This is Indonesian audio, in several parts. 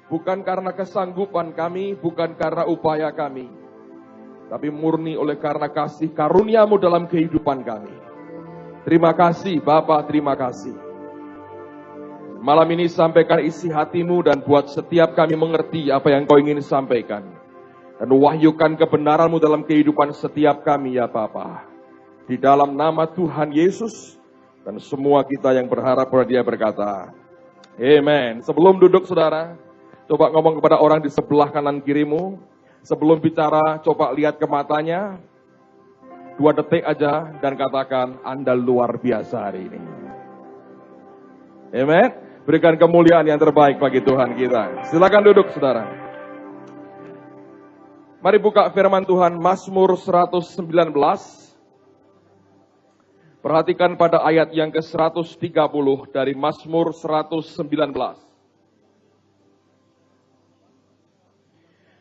Bukan karena kesanggupan kami, bukan karena upaya kami, tapi murni oleh karena kasih karunia-Mu dalam kehidupan kami. Terima kasih Bapa, terima kasih. Malam ini sampaikan isi hati-Mu dan buat setiap kami mengerti apa yang Kau ingin sampaikan. Dan wahyukan kebenaran-Mu dalam kehidupan setiap kami ya Bapa. Di dalam nama Tuhan Yesus, dan semua kita yang berharap pada Dia berkata, Amen. Sebelum duduk saudara, coba ngomong kepada orang di sebelah kanan kirimu. Sebelum bicara, coba lihat ke matanya. 2 detik aja dan katakan, Anda luar biasa hari ini. Amen. Berikan kemuliaan yang terbaik bagi Tuhan kita. Silakan duduk saudara. Mari buka firman Tuhan Mazmur 119. Perhatikan pada ayat yang ke-130 dari Mazmur 119.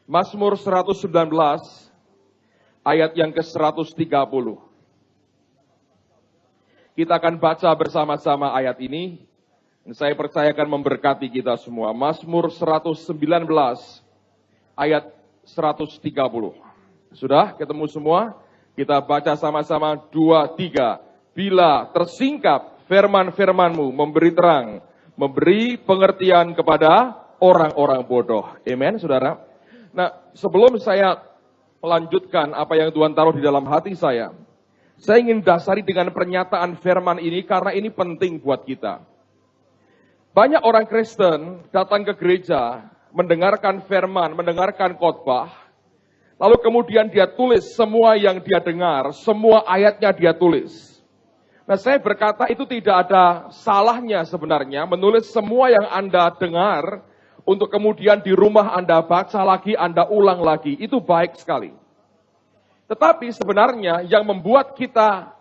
Mazmur 119 ayat yang ke-130. Kita akan baca bersama-sama ayat ini. Saya percaya akan memberkati kita semua. Mazmur 119 ayat 130. Sudah ketemu semua? Kita baca sama-sama 2, 3. Bila tersingkap firman-firman-Mu memberi terang, memberi pengertian kepada orang-orang bodoh. Amen, saudara. Nah, sebelum saya melanjutkan apa yang Tuhan taruh di dalam hati saya ingin dasari dengan pernyataan firman ini karena ini penting buat kita. Banyak orang Kristen datang ke gereja, mendengarkan firman, mendengarkan khotbah, lalu kemudian dia tulis semua yang dia dengar, semua ayatnya dia tulis. Nah, saya berkata itu tidak ada salahnya sebenarnya menulis semua yang Anda dengar, untuk kemudian di rumah Anda baca lagi, Anda ulang lagi. Itu baik sekali. Tetapi sebenarnya yang membuat kita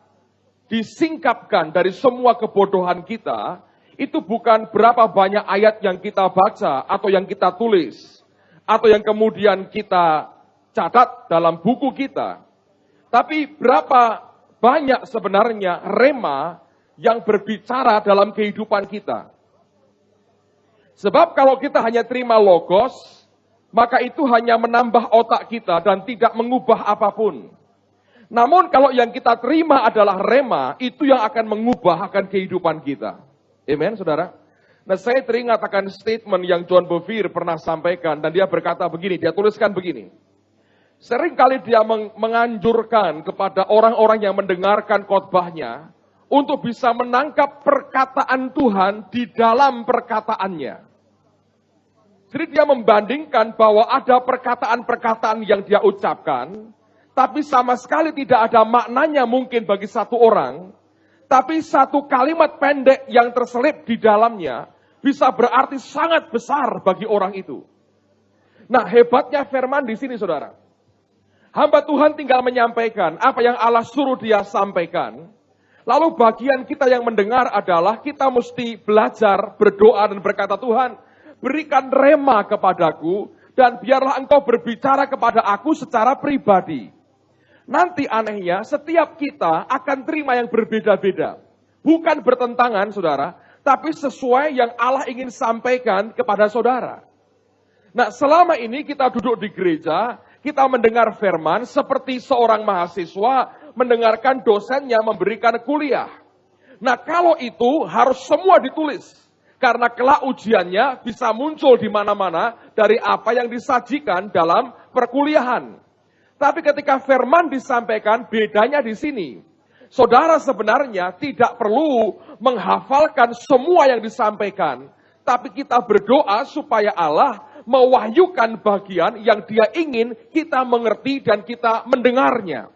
disingkapkan dari semua kebodohan kita, itu bukan berapa banyak ayat yang kita baca, atau yang kita tulis, atau yang kemudian kita catat dalam buku kita. Tapi berapa banyak sebenarnya rema yang berbicara dalam kehidupan kita. Sebab kalau kita hanya terima logos, maka itu hanya menambah otak kita dan tidak mengubah apapun. Namun kalau yang kita terima adalah rema, itu yang akan mengubah akan kehidupan kita. Amen, saudara? Nah, saya teringat akan statement yang John Bevere pernah sampaikan, dan dia berkata begini, dia tuliskan begini. Seringkali dia menganjurkan kepada orang-orang yang mendengarkan khotbahnya, untuk bisa menangkap perkataan Tuhan di dalam perkataannya. Jadi dia membandingkan bahwa ada perkataan-perkataan yang dia ucapkan, tapi sama sekali tidak ada maknanya mungkin bagi satu orang, tapi satu kalimat pendek yang terselip di dalamnya bisa berarti sangat besar bagi orang itu. Nah, hebatnya firman di sini, saudara. Hamba Tuhan tinggal menyampaikan apa yang Allah suruh dia sampaikan. Lalu bagian kita yang mendengar adalah kita mesti belajar, berdoa dan berkata, Tuhan, berikan rema kepadaku, dan biarlah Engkau berbicara kepada aku secara pribadi. Nanti anehnya, setiap kita akan terima yang berbeda-beda. Bukan bertentangan, saudara, tapi sesuai yang Allah ingin sampaikan kepada saudara. Nah, selama ini kita duduk di gereja, kita mendengar firman seperti seorang mahasiswa mendengarkan dosennya memberikan kuliah. Nah, kalau itu harus semua ditulis. Karena kelak ujiannya bisa muncul di mana-mana dari apa yang disajikan dalam perkuliahan. Tapi ketika firman disampaikan, bedanya di sini. Saudara sebenarnya tidak perlu menghafalkan semua yang disampaikan. Tapi kita berdoa supaya Allah mewahyukan bagian yang Dia ingin kita mengerti dan kita mendengarnya.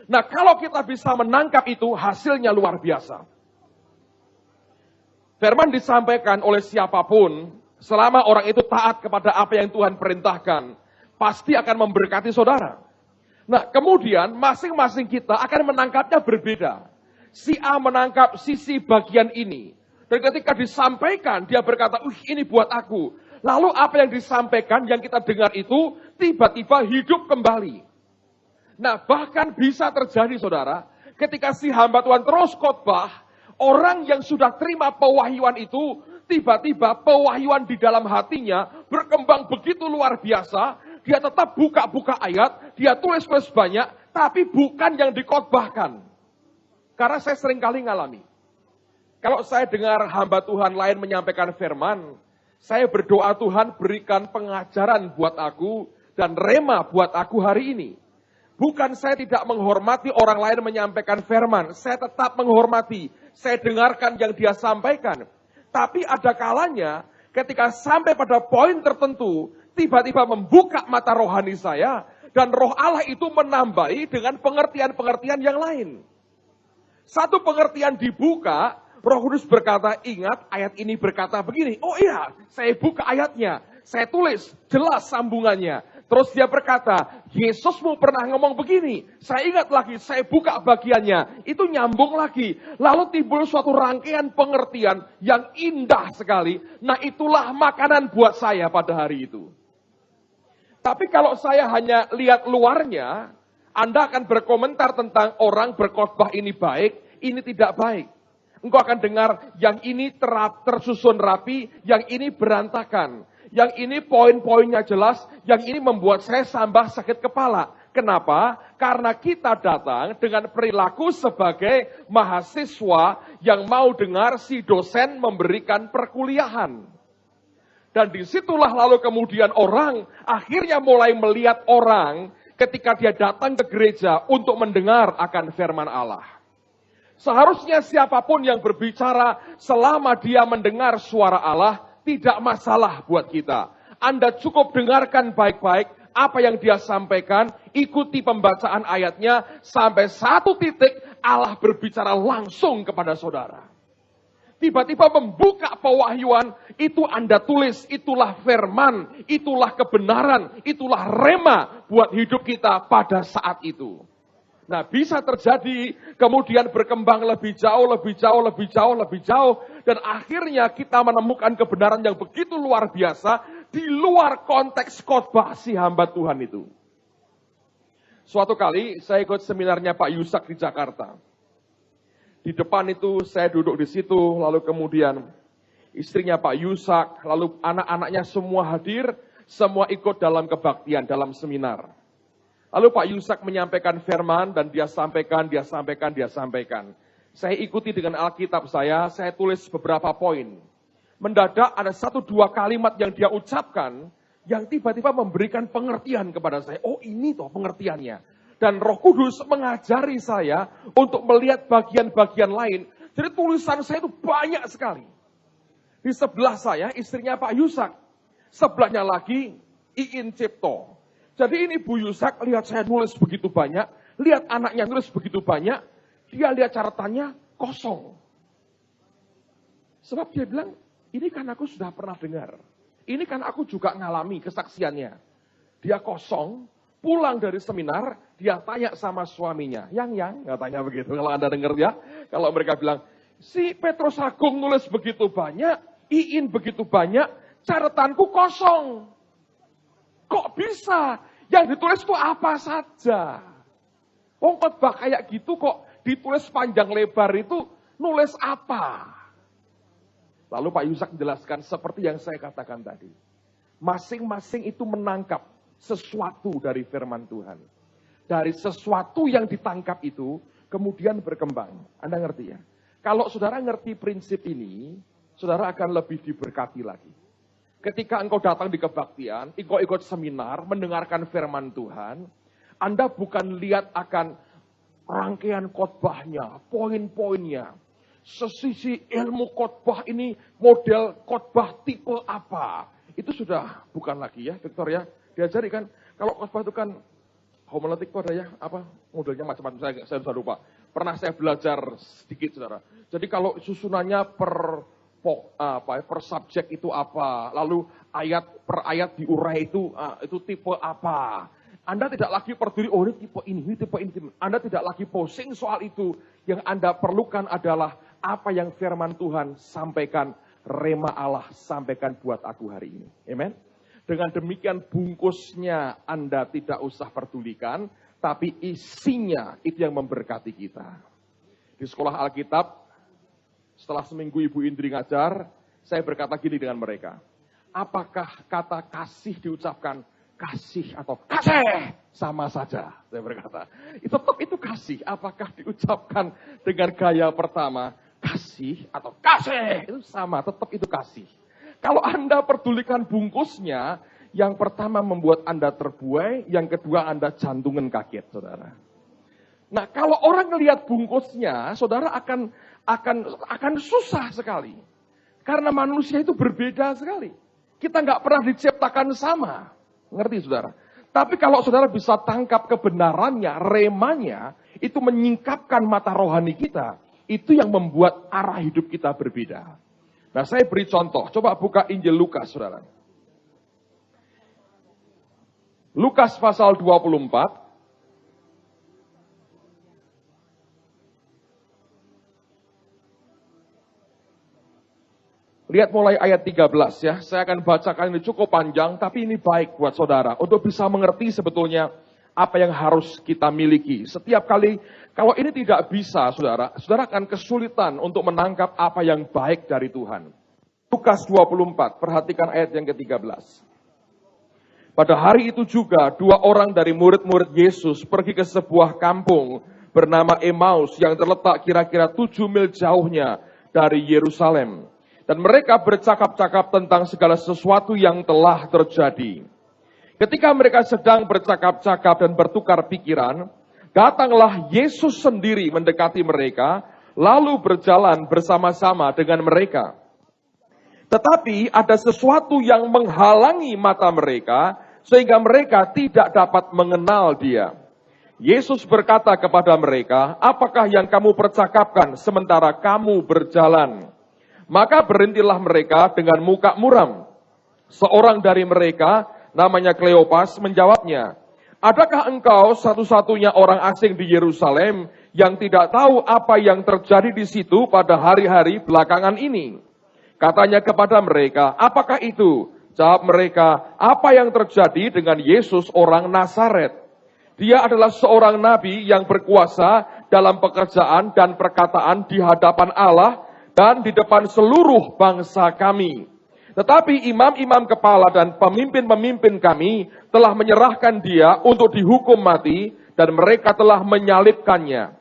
Nah, kalau kita bisa menangkap itu, hasilnya luar biasa. Firman disampaikan oleh siapapun, selama orang itu taat kepada apa yang Tuhan perintahkan, pasti akan memberkati saudara. Nah, kemudian masing-masing kita akan menangkapnya berbeda. Si A menangkap sisi bagian ini. Dan ketika disampaikan, dia berkata, ini buat aku. Lalu apa yang disampaikan, yang kita dengar itu, tiba-tiba hidup kembali. Nah, bahkan bisa terjadi, saudara, ketika si hamba Tuhan terus khotbah, orang yang sudah terima pewahyuan itu, tiba-tiba pewahyuan di dalam hatinya berkembang begitu luar biasa, dia tetap buka-buka ayat, dia tulis-tulis banyak, tapi bukan yang dikhotbahkan. Karena saya sering kali ngalami. Kalau saya dengar hamba Tuhan lain menyampaikan firman, saya berdoa Tuhan berikan pengajaran buat aku dan rema buat aku hari ini. Bukan saya tidak menghormati orang lain menyampaikan firman, saya tetap menghormati, saya dengarkan yang dia sampaikan. Tapi ada kalanya ketika sampai pada poin tertentu, tiba-tiba membuka mata rohani saya, dan roh Allah itu menambahi dengan pengertian-pengertian yang lain. Satu pengertian dibuka, Roh Kudus berkata, ingat ayat ini berkata begini. Oh iya, saya buka ayatnya, saya tulis, jelas sambungannya. Terus dia berkata, Yesusmu pernah ngomong begini. Saya ingat lagi, saya buka bagiannya. Itu nyambung lagi. Lalu timbul suatu rangkaian pengertian yang indah sekali. Nah itulah makanan buat saya pada hari itu. Tapi kalau saya hanya lihat luarnya, Anda akan berkomentar tentang orang berkhotbah ini baik, ini tidak baik. Engkau akan dengar yang ini tersusun rapi, yang ini berantakan. Yang ini poin-poinnya jelas, yang ini membuat saya tambah sakit kepala. Kenapa? Karena kita datang dengan perilaku sebagai mahasiswa yang mau dengar si dosen memberikan perkuliahan. Dan disitulah lalu kemudian orang akhirnya mulai melihat orang ketika dia datang ke gereja untuk mendengar akan firman Allah. Seharusnya siapapun yang berbicara selama dia mendengar suara Allah, tidak masalah buat kita. Anda cukup dengarkan baik-baik apa yang dia sampaikan, ikuti pembacaan ayatnya, sampai satu titik Allah berbicara langsung kepada saudara. Tiba-tiba membuka pewahyuan, itu Anda tulis, itulah firman, itulah kebenaran, itulah rema buat hidup kita pada saat itu. Nah bisa terjadi kemudian berkembang lebih jauh, dan akhirnya kita menemukan kebenaran yang begitu luar biasa di luar konteks khotbah si hamba Tuhan itu. Suatu kali saya ikut seminarnya Pak Yusak di Jakarta. Di depan itu saya duduk di situ, lalu kemudian istrinya Pak Yusak, lalu anak-anaknya semua hadir, semua ikut dalam kebaktian, dalam seminar. Lalu Pak Yusak menyampaikan firman dan dia sampaikan. Saya ikuti dengan Alkitab saya tulis beberapa poin. Mendadak ada 1-2 kalimat yang dia ucapkan yang tiba-tiba memberikan pengertian kepada saya. Oh ini toh pengertiannya. Dan Roh Kudus mengajari saya untuk melihat bagian-bagian lain. Jadi tulisan saya itu banyak sekali. Di sebelah saya istrinya Pak Yusak. Sebelahnya lagi Iin Cipto. Jadi ini Bu Yusak lihat saya nulis begitu banyak, lihat anaknya nulis begitu banyak, dia lihat catatannya kosong. Sebab dia bilang, ini kan aku sudah pernah dengar. Ini kan aku juga ngalami kesaksiannya. Dia kosong, pulang dari seminar, dia tanya sama suaminya. Yang, nggak tanya begitu kalau Anda dengar ya. Kalau mereka bilang, si Petrus Agung nulis begitu banyak, Iin begitu banyak, catatanku kosong. Kok bisa? Yang ditulis itu apa saja? Khotbah kayak gitu kok ditulis panjang lebar itu nulis apa? Lalu Pak Yusak menjelaskan seperti yang saya katakan tadi. Masing-masing itu menangkap sesuatu dari firman Tuhan. Dari sesuatu yang ditangkap itu kemudian berkembang. Anda ngerti ya? Kalau saudara ngerti prinsip ini, saudara akan lebih diberkati lagi. Ketika engkau datang di kebaktian, engkau ikut seminar, mendengarkan firman Tuhan, Anda bukan lihat akan rangkaian khotbahnya, poin-poinnya. Sesisi ilmu khotbah ini, model khotbah tipe apa. Itu sudah bukan lagi ya, Victor ya. Diajari kan, kalau khotbah itu kan, homiletik itu ada ya, apa modelnya macam-macam, saya sudah lupa. Pernah saya belajar sedikit, saudara. Jadi kalau susunannya per subjek itu apa, lalu ayat per ayat diurai itu tipe apa. Anda tidak lagi peduli, oh ini tipe ini. Anda tidak lagi pusing soal itu. Yang Anda perlukan adalah apa yang firman Tuhan sampaikan, rema Allah sampaikan buat aku hari ini. Amen. Dengan demikian bungkusnya Anda tidak usah pedulikan, tapi isinya itu yang memberkati kita. Di sekolah Alkitab, setelah seminggu Ibu Indri ngajar, Saya berkata gini dengan mereka, apakah kata kasih diucapkan kasih atau kasih? Sama saja, saya berkata. Tetap itu kasih, apakah diucapkan dengan gaya pertama, kasih atau kasih? Itu sama, tetap itu kasih. Kalau Anda pedulikan bungkusnya, yang pertama membuat Anda terbuai, yang kedua Anda jantungan kaget, saudara. Nah, kalau orang melihat bungkusnya, saudara akan susah sekali. Karena manusia itu berbeda sekali. Kita nggak pernah diciptakan sama. Ngerti, saudara? Tapi kalau saudara bisa tangkap kebenarannya, remanya, itu menyingkapkan mata rohani kita. Itu yang membuat arah hidup kita berbeda. Nah, saya beri contoh. Coba buka Injil Lukas, saudara. Lukas pasal 24. Lihat mulai ayat 13 ya. Saya akan bacakan ini cukup panjang, tapi ini baik buat saudara. Untuk bisa mengerti sebetulnya apa yang harus kita miliki. Setiap kali, kalau ini tidak bisa saudara akan kesulitan untuk menangkap apa yang baik dari Tuhan. Lukas 24, perhatikan ayat yang ke-13. Pada hari itu juga, 2 orang dari murid-murid Yesus pergi ke sebuah kampung bernama Emmaus yang terletak kira-kira 7 mil jauhnya dari Yerusalem. Dan mereka bercakap-cakap tentang segala sesuatu yang telah terjadi. Ketika mereka sedang bercakap-cakap dan bertukar pikiran, datanglah Yesus sendiri mendekati mereka, lalu berjalan bersama-sama dengan mereka. Tetapi ada sesuatu yang menghalangi mata mereka, sehingga mereka tidak dapat mengenal dia. Yesus berkata kepada mereka, apakah yang kamu percakapkan sementara kamu berjalan? Maka berhentilah mereka dengan muka muram. Seorang dari mereka, namanya Kleopas, menjawabnya, adakah engkau satu-satunya orang asing di Yerusalem yang tidak tahu apa yang terjadi di situ pada hari-hari belakangan ini? Katanya kepada mereka, apakah itu? Jawab mereka, apa yang terjadi dengan Yesus orang Nazaret? Dia adalah seorang nabi yang berkuasa dalam pekerjaan dan perkataan di hadapan Allah dan di depan seluruh bangsa kami. Tetapi imam-imam kepala dan pemimpin-pemimpin kami telah menyerahkan dia untuk dihukum mati dan mereka telah menyalibkannya.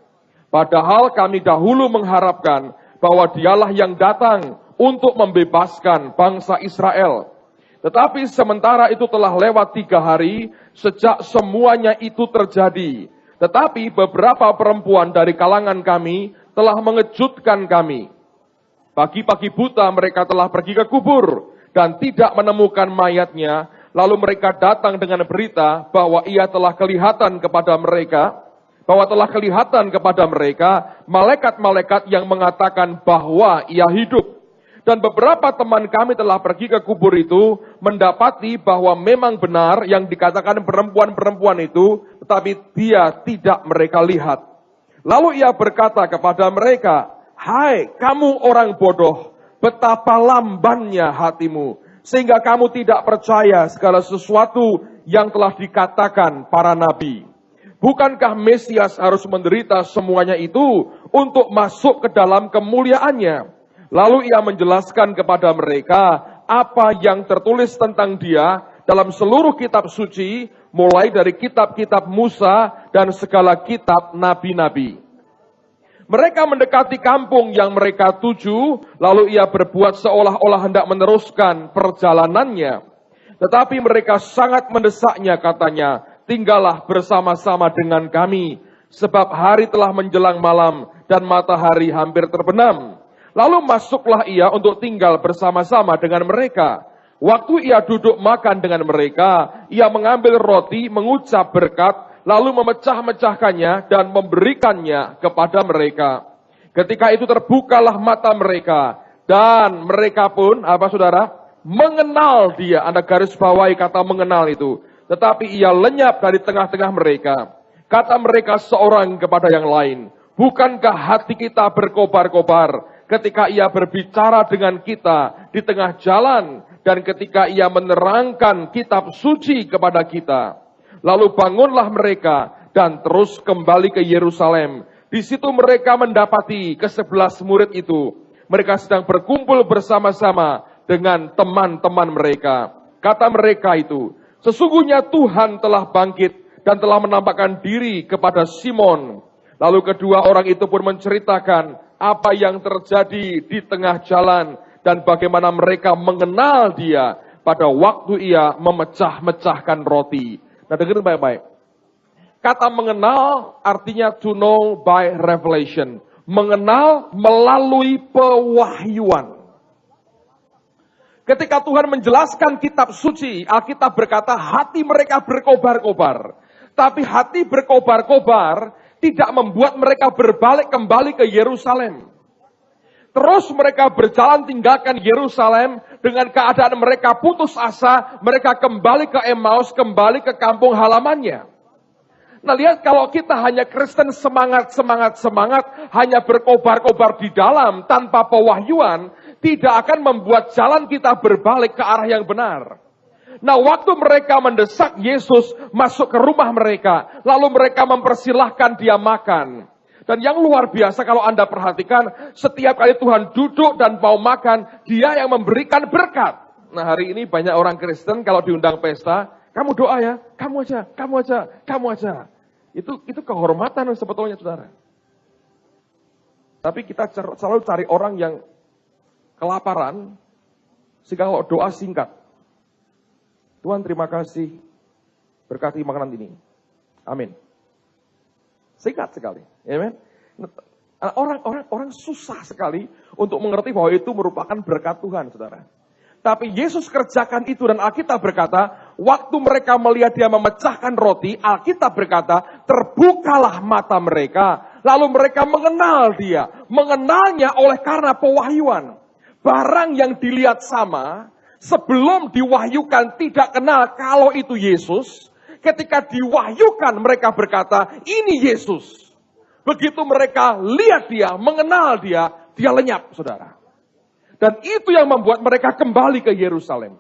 Padahal kami dahulu mengharapkan bahwa dialah yang datang untuk membebaskan bangsa Israel. Tetapi sementara itu telah lewat 3 hari sejak semuanya itu terjadi. Tetapi beberapa perempuan dari kalangan kami telah mengejutkan kami. Pagi-pagi buta mereka telah pergi ke kubur dan tidak menemukan mayatnya. Lalu mereka datang dengan berita bahwa ia telah kelihatan kepada mereka, malaikat-malaikat yang mengatakan bahwa ia hidup. Dan beberapa teman kami telah pergi ke kubur itu, mendapati bahwa memang benar yang dikatakan perempuan-perempuan itu, tetapi dia tidak mereka lihat. Lalu ia berkata kepada mereka, hai kamu orang bodoh, betapa lambannya hatimu, sehingga kamu tidak percaya segala sesuatu yang telah dikatakan para nabi. Bukankah Mesias harus menderita semuanya itu untuk masuk ke dalam kemuliaannya? Lalu ia menjelaskan kepada mereka apa yang tertulis tentang dia dalam seluruh kitab suci, mulai dari kitab-kitab Musa dan segala kitab nabi-nabi. Mereka mendekati kampung yang mereka tuju, lalu ia berbuat seolah-olah hendak meneruskan perjalanannya. Tetapi mereka sangat mendesaknya, katanya, tinggallah bersama-sama dengan kami, sebab hari telah menjelang malam dan matahari hampir terbenam. Lalu masuklah ia untuk tinggal bersama-sama dengan mereka. Waktu ia duduk makan dengan mereka, ia mengambil roti, mengucap berkat, lalu memecah-mecahkannya dan memberikannya kepada mereka. Ketika itu terbukalah mata mereka, dan mereka pun, mengenal dia. Anda garis bawahi kata mengenal itu. Tetapi ia lenyap dari tengah-tengah mereka. Kata mereka seorang kepada yang lain, bukankah hati kita berkobar-kobar ketika ia berbicara dengan kita di tengah jalan, dan ketika ia menerangkan kitab suci kepada kita? Lalu bangunlah mereka dan terus kembali ke Yerusalem. Di situ mereka mendapati ke-11 murid itu. Mereka sedang berkumpul bersama-sama dengan teman-teman mereka. Kata mereka itu, sesungguhnya Tuhan telah bangkit dan telah menampakkan diri kepada Simon. Lalu kedua orang itu pun menceritakan apa yang terjadi di tengah jalan dan bagaimana mereka mengenal dia pada waktu ia memecah-mecahkan roti. Nah, dengerin baik-baik. Kata mengenal artinya to know by revelation. Mengenal melalui pewahyuan. Ketika Tuhan menjelaskan kitab suci, Alkitab berkata hati mereka berkobar-kobar. Tapi hati berkobar-kobar tidak membuat mereka berbalik kembali ke Yerusalem. Terus mereka berjalan tinggalkan Yerusalem dengan keadaan mereka putus asa, mereka kembali ke Emmaus, kembali ke kampung halamannya. Nah, lihat, kalau kita hanya Kristen semangat, hanya berkobar-kobar di dalam tanpa pewahyuan, tidak akan membuat jalan kita berbalik ke arah yang benar. Nah, waktu mereka mendesak Yesus masuk ke rumah mereka, lalu mereka mempersilahkan dia makan. Dan yang luar biasa kalau Anda perhatikan, setiap kali Tuhan duduk dan mau makan, dia yang memberikan berkat. Nah, hari ini banyak orang Kristen kalau diundang pesta, kamu doa ya, kamu aja. Itu kehormatan sebetulnya, saudara. Tapi kita selalu cari orang yang kelaparan, sehingga kalau doa singkat. Tuhan terima kasih, berkati makanan ini. Amin. Singkat sekali. Amen. Orang susah sekali untuk mengerti bahwa itu merupakan berkat Tuhan, saudara. Tapi Yesus kerjakan itu dan Alkitab berkata, waktu mereka melihat dia memecahkan roti, Alkitab berkata, terbukalah mata mereka. Lalu mereka mengenal dia. Mengenalnya oleh karena pewahyuan. Barang yang dilihat sama, sebelum diwahyukan tidak kenal kalau itu Yesus. Ketika diwahyukan mereka berkata, ini Yesus. Begitu mereka lihat dia, mengenal dia lenyap, saudara. Dan itu yang membuat mereka kembali ke Yerusalem.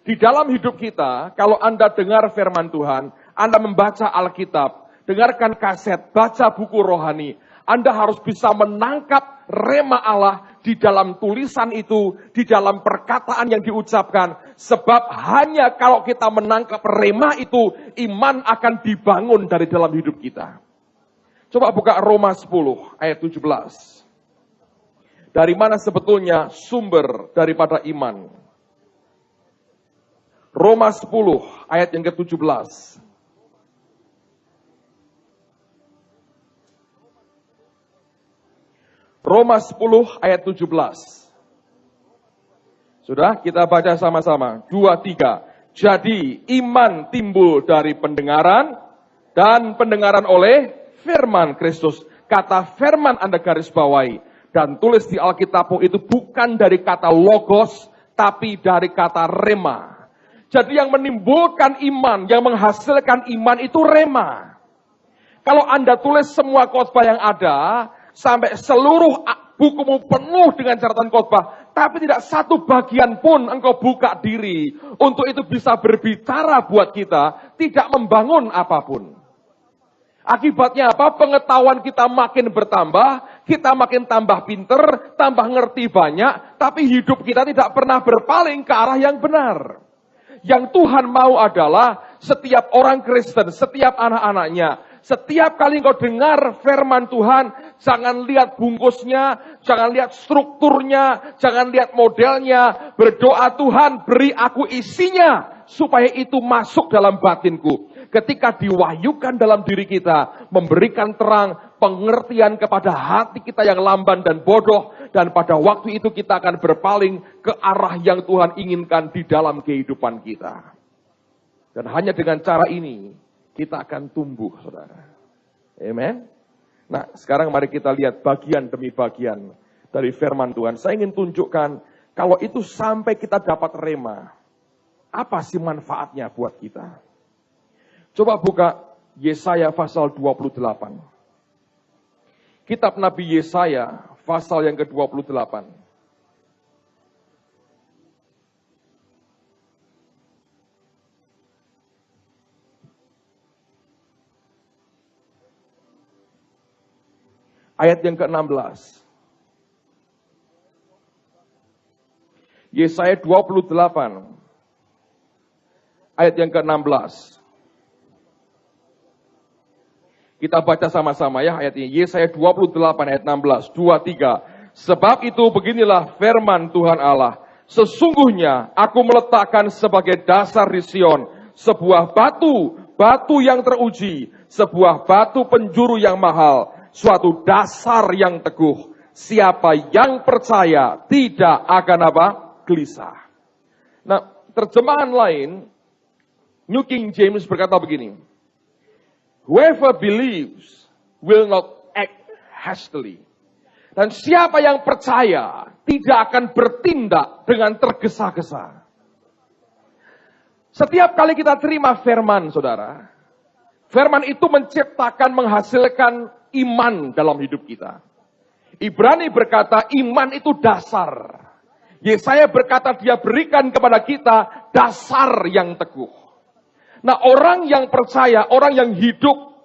Di dalam hidup kita, kalau Anda dengar firman Tuhan, Anda membaca Alkitab, dengarkan kaset, baca buku rohani, Anda harus bisa menangkap rema Allah di dalam tulisan itu, di dalam perkataan yang diucapkan. Sebab hanya kalau kita menangkap rema itu, iman akan dibangun dari dalam hidup kita. Coba buka Roma 10 ayat 17. Dari mana sebetulnya sumber daripada iman? Roma 10 ayat yang ke-17. Roma 10 ayat 17. Sudah, kita baca sama-sama. 2, 3. Jadi iman timbul dari pendengaran dan pendengaran oleh firman Kristus. Kata firman Anda garis bawahi. Dan tulis di Alkitabmu itu bukan dari kata logos, tapi dari kata rema. Jadi yang menimbulkan iman, yang menghasilkan iman itu rema. Kalau Anda tulis semua khotbah yang ada, sampai seluruh bukumu penuh dengan catatan khotbah, tapi tidak satu bagian pun engkau buka diri, untuk itu bisa berbicara buat kita, tidak membangun apapun. Akibatnya apa? Pengetahuan kita makin bertambah, kita makin tambah pinter, tambah ngerti banyak, tapi hidup kita tidak pernah berpaling ke arah yang benar. Yang Tuhan mau adalah setiap orang Kristen, setiap anak-anaknya, setiap kali engkau dengar firman Tuhan, jangan lihat bungkusnya, jangan lihat strukturnya, jangan lihat modelnya, berdoa Tuhan beri aku isinya, supaya itu masuk dalam batinku. Ketika diwahyukan dalam diri kita, memberikan terang, pengertian kepada hati kita yang lamban dan bodoh, dan pada waktu itu kita akan berpaling ke arah yang Tuhan inginkan di dalam kehidupan kita. Dan hanya dengan cara ini, kita akan tumbuh, saudara. Amen. Nah, sekarang mari kita lihat bagian demi bagian dari firman Tuhan. Saya ingin tunjukkan, kalau itu sampai kita dapat rema, apa sih manfaatnya buat kita? Coba buka Yesaya pasal 28. Kitab Nabi Yesaya pasal yang ke-28. Ayat yang ke-16. Yesaya 28 ayat yang ke-16. Kita baca sama-sama ya ayat ini. Yesaya 28 ayat 16. 2, 3. Sebab itu beginilah firman Tuhan Allah. Sesungguhnya aku meletakkan sebagai dasar di Sion sebuah batu, batu yang teruji, sebuah batu penjuru yang mahal, suatu dasar yang teguh. Siapa yang percaya tidak akan apa? Gelisah. Nah, terjemahan lain, New King James berkata begini. Whoever believes will not act hastily. Dan siapa yang percaya tidak akan bertindak dengan tergesa-gesa. Setiap kali kita terima firman, saudara, firman itu menciptakan, menghasilkan iman dalam hidup kita. Ibrani berkata iman itu dasar. Yesaya berkata dia berikan kepada kita dasar yang teguh. Nah, orang yang percaya, orang yang hidup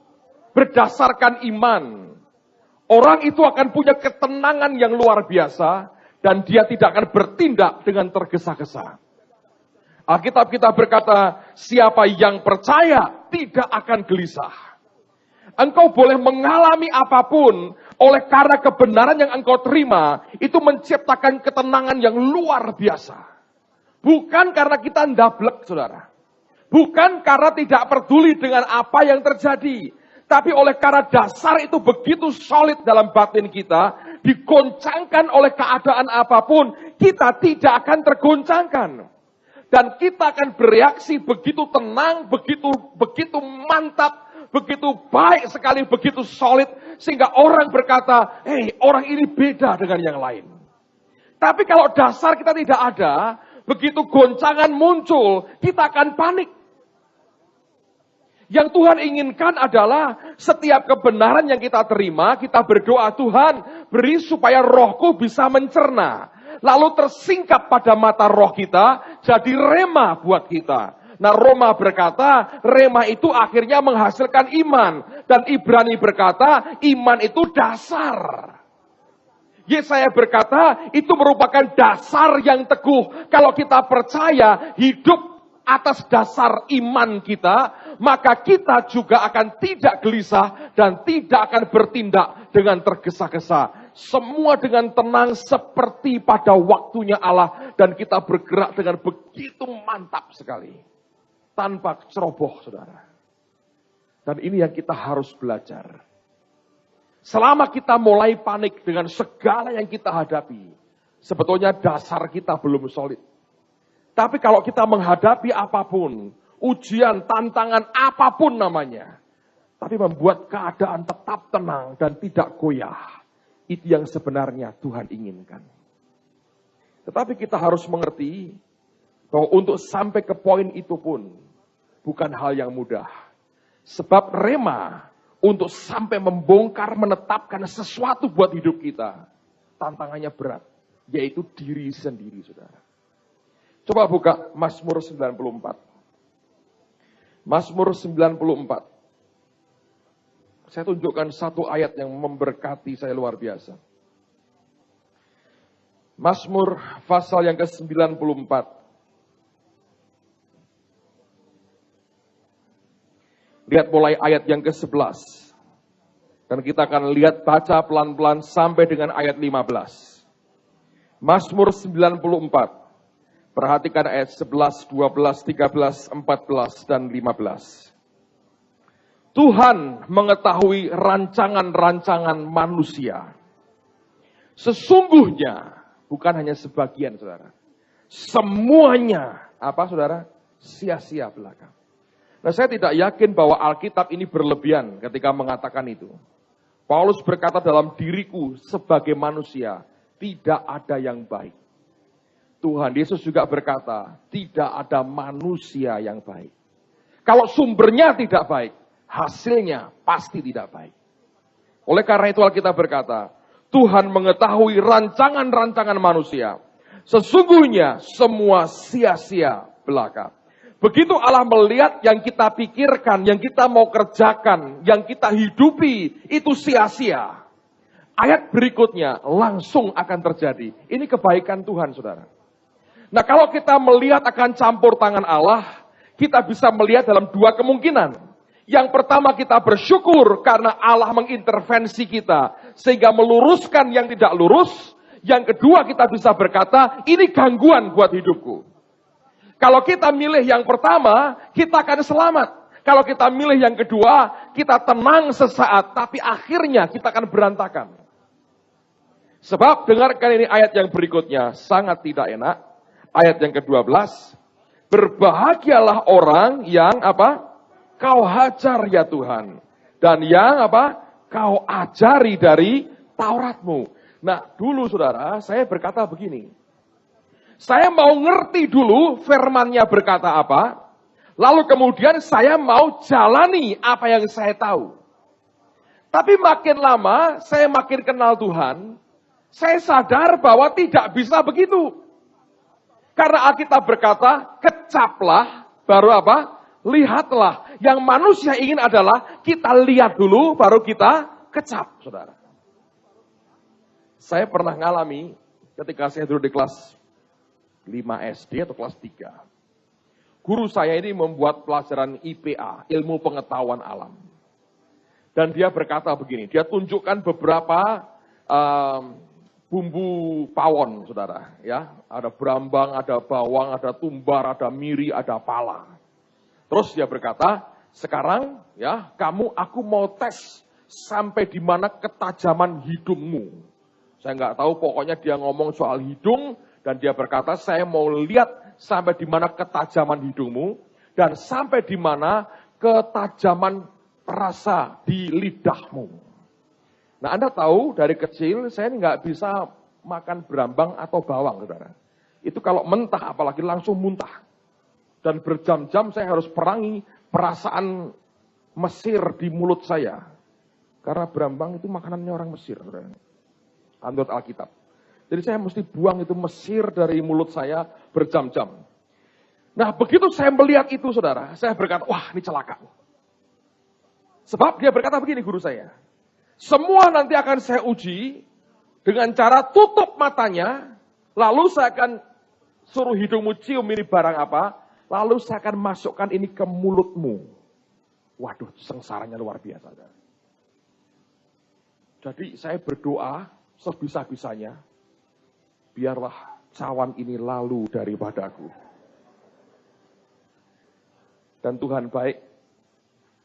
berdasarkan iman, orang itu akan punya ketenangan yang luar biasa dan dia tidak akan bertindak dengan tergesa-gesa. Alkitab kita berkata, siapa yang percaya tidak akan gelisah. Engkau boleh mengalami apapun oleh karena kebenaran yang engkau terima, itu menciptakan ketenangan yang luar biasa. Bukan karena kita ndablek, saudara. Bukan karena tidak peduli dengan apa yang terjadi. Tapi oleh karena dasar itu begitu solid dalam batin kita, digoncangkan oleh keadaan apapun, kita tidak akan tergoncangkan. Dan kita akan bereaksi begitu tenang, begitu mantap, begitu baik sekali, begitu solid, sehingga orang berkata, orang ini beda dengan yang lain. Tapi kalau dasar kita tidak ada, begitu goncangan muncul, kita akan panik. Yang Tuhan inginkan adalah setiap kebenaran yang kita terima, kita berdoa, Tuhan beri supaya rohku bisa mencerna. Lalu tersingkap pada mata roh kita, jadi rema buat kita. Nah, Roma berkata, rema itu akhirnya menghasilkan iman. Dan Ibrani berkata, iman itu dasar. Yesaya berkata, itu merupakan dasar yang teguh. Kalau kita percaya, hidup atas dasar iman kita, maka kita juga akan tidak gelisah dan tidak akan bertindak dengan tergesa-gesa. Semua dengan tenang seperti pada waktunya Allah dan kita bergerak dengan begitu mantap sekali. Tanpa ceroboh, saudara. Dan ini yang kita harus belajar. Selama kita mulai panik dengan segala yang kita hadapi, sebetulnya dasar kita belum solid. Tapi kalau kita menghadapi apapun, ujian, tantangan, apapun namanya, tapi membuat keadaan tetap tenang dan tidak goyah, itu yang sebenarnya Tuhan inginkan. Tetapi kita harus mengerti bahwa untuk sampai ke poin itu pun bukan hal yang mudah. Sebab rema untuk sampai membongkar, menetapkan sesuatu buat hidup kita, tantangannya berat, yaitu diri sendiri, saudara. Coba buka Mazmur 94. Mazmur 94. Saya tunjukkan satu ayat yang memberkati saya luar biasa. Mazmur pasal yang ke-94. Lihat mulai ayat yang ke-11. Dan kita akan lihat baca pelan-pelan sampai dengan ayat 15. Mazmur 94. Perhatikan ayat 11, 12, 13, 14, dan 15. Tuhan mengetahui rancangan-rancangan manusia. Sesungguhnya, bukan hanya sebagian, saudara. Semuanya, apa saudara? Sia-sia belaka. Nah, saya tidak yakin bahwa Alkitab ini berlebihan ketika mengatakan itu. Paulus berkata dalam diriku sebagai manusia, tidak ada yang baik. Tuhan Yesus juga berkata, tidak ada manusia yang baik. Kalau sumbernya tidak baik, hasilnya pasti tidak baik. Oleh karena itu Alkitab berkata, Tuhan mengetahui rancangan-rancangan manusia. Sesungguhnya semua sia-sia belaka. Begitu Allah melihat yang kita pikirkan, yang kita mau kerjakan, yang kita hidupi, itu sia-sia. Ayat berikutnya langsung akan terjadi. Ini kebaikan Tuhan, saudara. Nah, kalau kita melihat akan campur tangan Allah, kita bisa melihat dalam dua kemungkinan. Yang pertama, kita bersyukur karena Allah mengintervensi kita sehingga meluruskan yang tidak lurus. Yang kedua, kita bisa berkata, ini gangguan buat hidupku. Kalau kita milih yang pertama, kita akan selamat. Kalau kita milih yang kedua, kita tenang sesaat, tapi akhirnya kita akan berantakan. Sebab, dengarkan ini ayat yang berikutnya, sangat tidak enak. Ayat yang ke-12, berbahagialah orang yang apa? Kau hajar ya Tuhan. Dan yang apa? Kau ajari dari Tauratmu. Nah, dulu saudara, saya berkata begini. Saya mau ngerti dulu firman-Nya berkata apa. Lalu kemudian saya mau jalani apa yang saya tahu. Tapi makin lama, saya makin kenal Tuhan. Saya sadar bahwa tidak bisa begitu. Karena Alkitab berkata, kecaplah, baru apa? Lihatlah. Yang manusia ingin adalah kita lihat dulu, baru kita kecap, saudara. Saya pernah ngalami ketika saya duduk di kelas 5 SD atau kelas 3. Guru saya ini membuat pelajaran IPA, ilmu pengetahuan alam. Dan dia berkata begini, dia tunjukkan beberapa bumbu pawon, saudara. Ya, ada brambang, ada bawang, ada tumbar, ada miri, ada pala. Terus dia berkata, sekarang ya aku mau tes sampai di mana ketajaman hidungmu. Saya nggak tahu, pokoknya dia ngomong soal hidung dan dia berkata, saya mau lihat sampai di mana ketajaman hidungmu dan sampai di mana ketajaman rasa di lidahmu. Nah, Anda tahu dari kecil saya nggak bisa makan berambang atau bawang, saudara. Itu kalau mentah, apalagi langsung muntah. Dan berjam-jam saya harus perangi perasaan Mesir di mulut saya. Karena berambang itu makanannya orang Mesir, saudara. Menurut Alkitab. Jadi saya mesti buang itu Mesir dari mulut saya berjam-jam. Nah, begitu saya melihat itu, saudara, saya berkata, wah, ini celaka. Sebab dia berkata begini, guru saya. Semua nanti akan saya uji dengan cara tutup matanya, lalu saya akan suruh hidungmu cium ini barang apa, lalu saya akan masukkan ini ke mulutmu. Waduh, sengsaranya luar biasa. Jadi saya berdoa sebisa-bisanya, biarlah cawan ini lalu daripadaku. Dan Tuhan baik,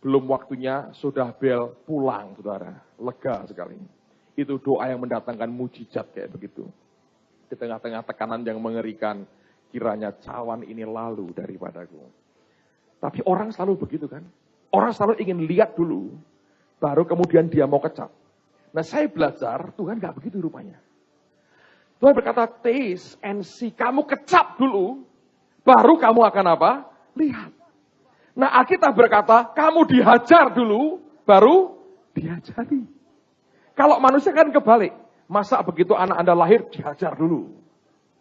belum waktunya sudah bel pulang, saudara. Lega sekali. Itu doa yang mendatangkan mujizat kayak begitu. Di tengah-tengah tekanan yang mengerikan, kiranya cawan ini lalu daripadaku. Tapi orang selalu begitu kan? Orang selalu ingin lihat dulu, baru kemudian dia mau kecap. Nah, saya belajar, Tuhan gak begitu rupanya. Tuhan berkata, taste and see. Kamu kecap dulu, baru kamu akan apa? Lihat. Nah, Alkitab berkata, kamu dihajar dulu, baru diajari. Kalau manusia kan kebalik. Masa begitu anak Anda lahir, dihajar dulu.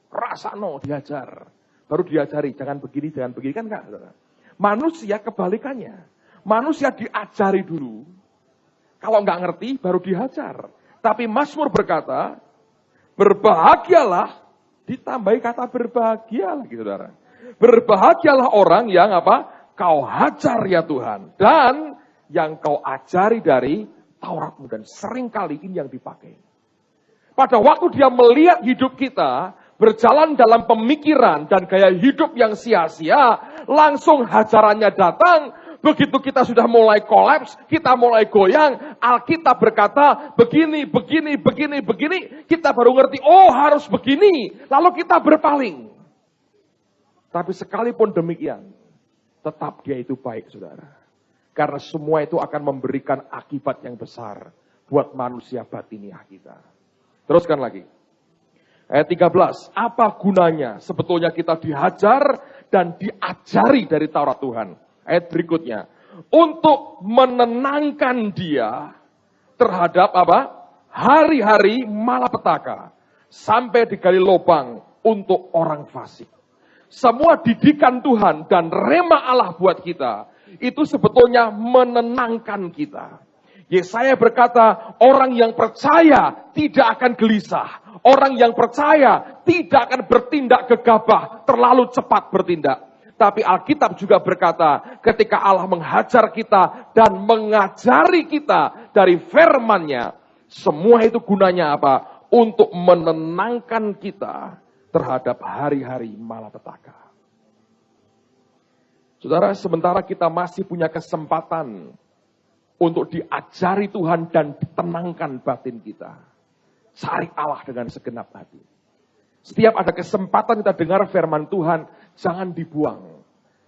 Rasano, dihajar. Baru diajari, jangan begini, kan enggak. Manusia kebalikannya. Manusia diajari dulu. Kalau enggak ngerti, baru dihajar. Tapi Mazmur berkata, berbahagialah, ditambahi kata berbahagia lagi, saudara. Berbahagialah orang yang apa? Kau hajar ya Tuhan. Dan yang kau ajari dari Tauratmu. Dan seringkali ini yang dipakai. Pada waktu dia melihat hidup kita, berjalan dalam pemikiran dan gaya hidup yang sia-sia, langsung hajarannya datang. Begitu kita sudah mulai kolaps, kita mulai goyang, Alkitab berkata begini, kita baru ngerti, oh harus begini. Lalu kita berpaling. Tapi sekalipun demikian, tetap dia itu baik, saudara. Karena semua itu akan memberikan akibat yang besar buat manusia batiniah kita. Teruskan lagi. Ayat 13, apa gunanya sebetulnya kita dihajar dan diajari dari Taurat Tuhan? Ayat berikutnya, untuk menenangkan dia terhadap apa? Hari-hari malapetaka, sampai digali lubang untuk orang fasik. Semua didikan Tuhan dan rema Allah buat kita, itu sebetulnya menenangkan kita. Yesaya berkata, orang yang percaya tidak akan gelisah. Orang yang percaya tidak akan bertindak gegabah, terlalu cepat bertindak. Tapi Alkitab juga berkata, ketika Allah menghajar kita dan mengajari kita dari firman-Nya, semua itu gunanya apa? Untuk menenangkan kita terhadap hari-hari malapetaka. Saudara, sementara kita masih punya kesempatan untuk diajari Tuhan dan ditenangkan batin kita, cari Allah dengan segenap hati. Setiap ada kesempatan kita dengar firman Tuhan, jangan dibuang.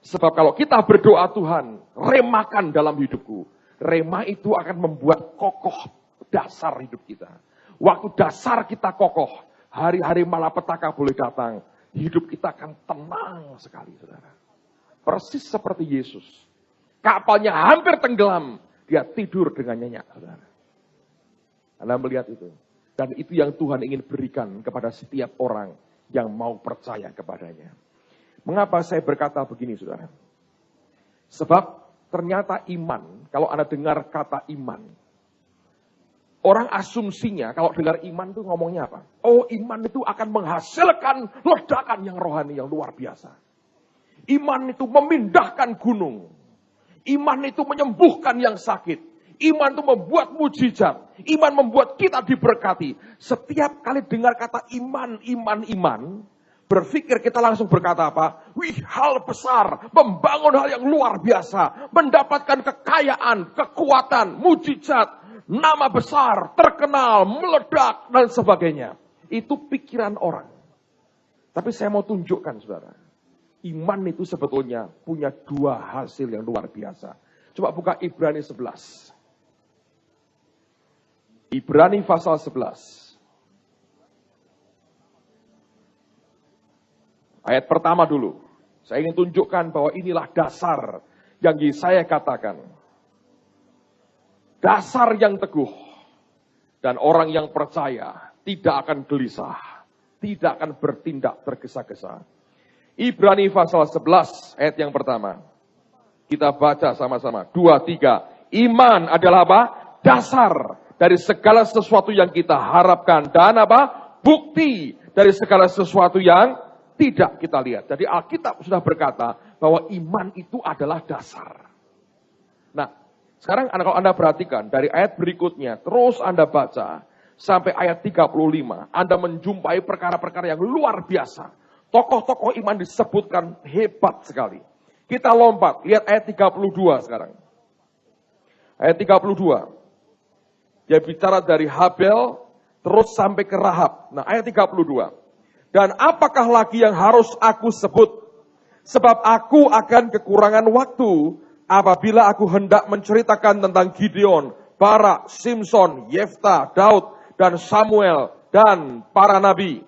Sebab kalau kita berdoa, Tuhan, remakan dalam hidupku. Rema itu akan membuat kokoh dasar hidup kita. Waktu dasar kita kokoh, hari-hari malapetaka boleh datang. Hidup kita akan tenang sekali, saudara. Persis seperti Yesus. Kapalnya hampir tenggelam, dia tidur dengan nyenyak, saudara. Anda melihat itu. Dan itu yang Tuhan ingin berikan kepada setiap orang yang mau percaya kepadanya. Mengapa saya berkata begini, saudara? Sebab ternyata iman, kalau Anda dengar kata iman, orang asumsinya kalau dengar iman itu ngomongnya apa? Oh, iman itu akan menghasilkan ledakan yang rohani, yang luar biasa. Iman itu memindahkan gunung. Iman itu menyembuhkan yang sakit. Iman itu membuat mujizat. Iman membuat kita diberkati. Setiap kali dengar kata iman, berpikir kita langsung berkata apa? Wih, hal besar, membangun hal yang luar biasa, mendapatkan kekayaan, kekuatan, mujizat, nama besar, terkenal, meledak, dan sebagainya. Itu pikiran orang. Tapi saya mau tunjukkan, saudara. Iman itu sebetulnya punya dua hasil yang luar biasa. Coba buka Ibrani 11. Ibrani pasal 11. Ayat pertama dulu. Saya ingin tunjukkan bahwa inilah dasar yang Yesaya katakan. Dasar yang teguh. Dan orang yang percaya tidak akan gelisah. Tidak akan bertindak tergesa-gesa. Ibrani pasal 11 ayat yang pertama. Kita baca sama-sama. 2, 3. Iman adalah apa? Dasar dari segala sesuatu yang kita harapkan. Dan apa? Bukti dari segala sesuatu yang tidak kita lihat. Jadi Alkitab sudah berkata bahwa iman itu adalah dasar. Nah, sekarang kalau Anda perhatikan dari ayat berikutnya, terus Anda baca sampai ayat 35, Anda menjumpai perkara-perkara yang luar biasa. Tokoh-tokoh iman disebutkan hebat sekali. Kita lompat, lihat ayat 32 sekarang. Ayat 32. Dia bicara dari Habel, terus sampai ke Rahab. Nah, ayat 32. Dan apakah lagi yang harus aku sebut? Sebab aku akan kekurangan waktu apabila aku hendak menceritakan tentang Gideon, Barak, Simson, Yefta, Daud, dan Samuel, dan para nabi.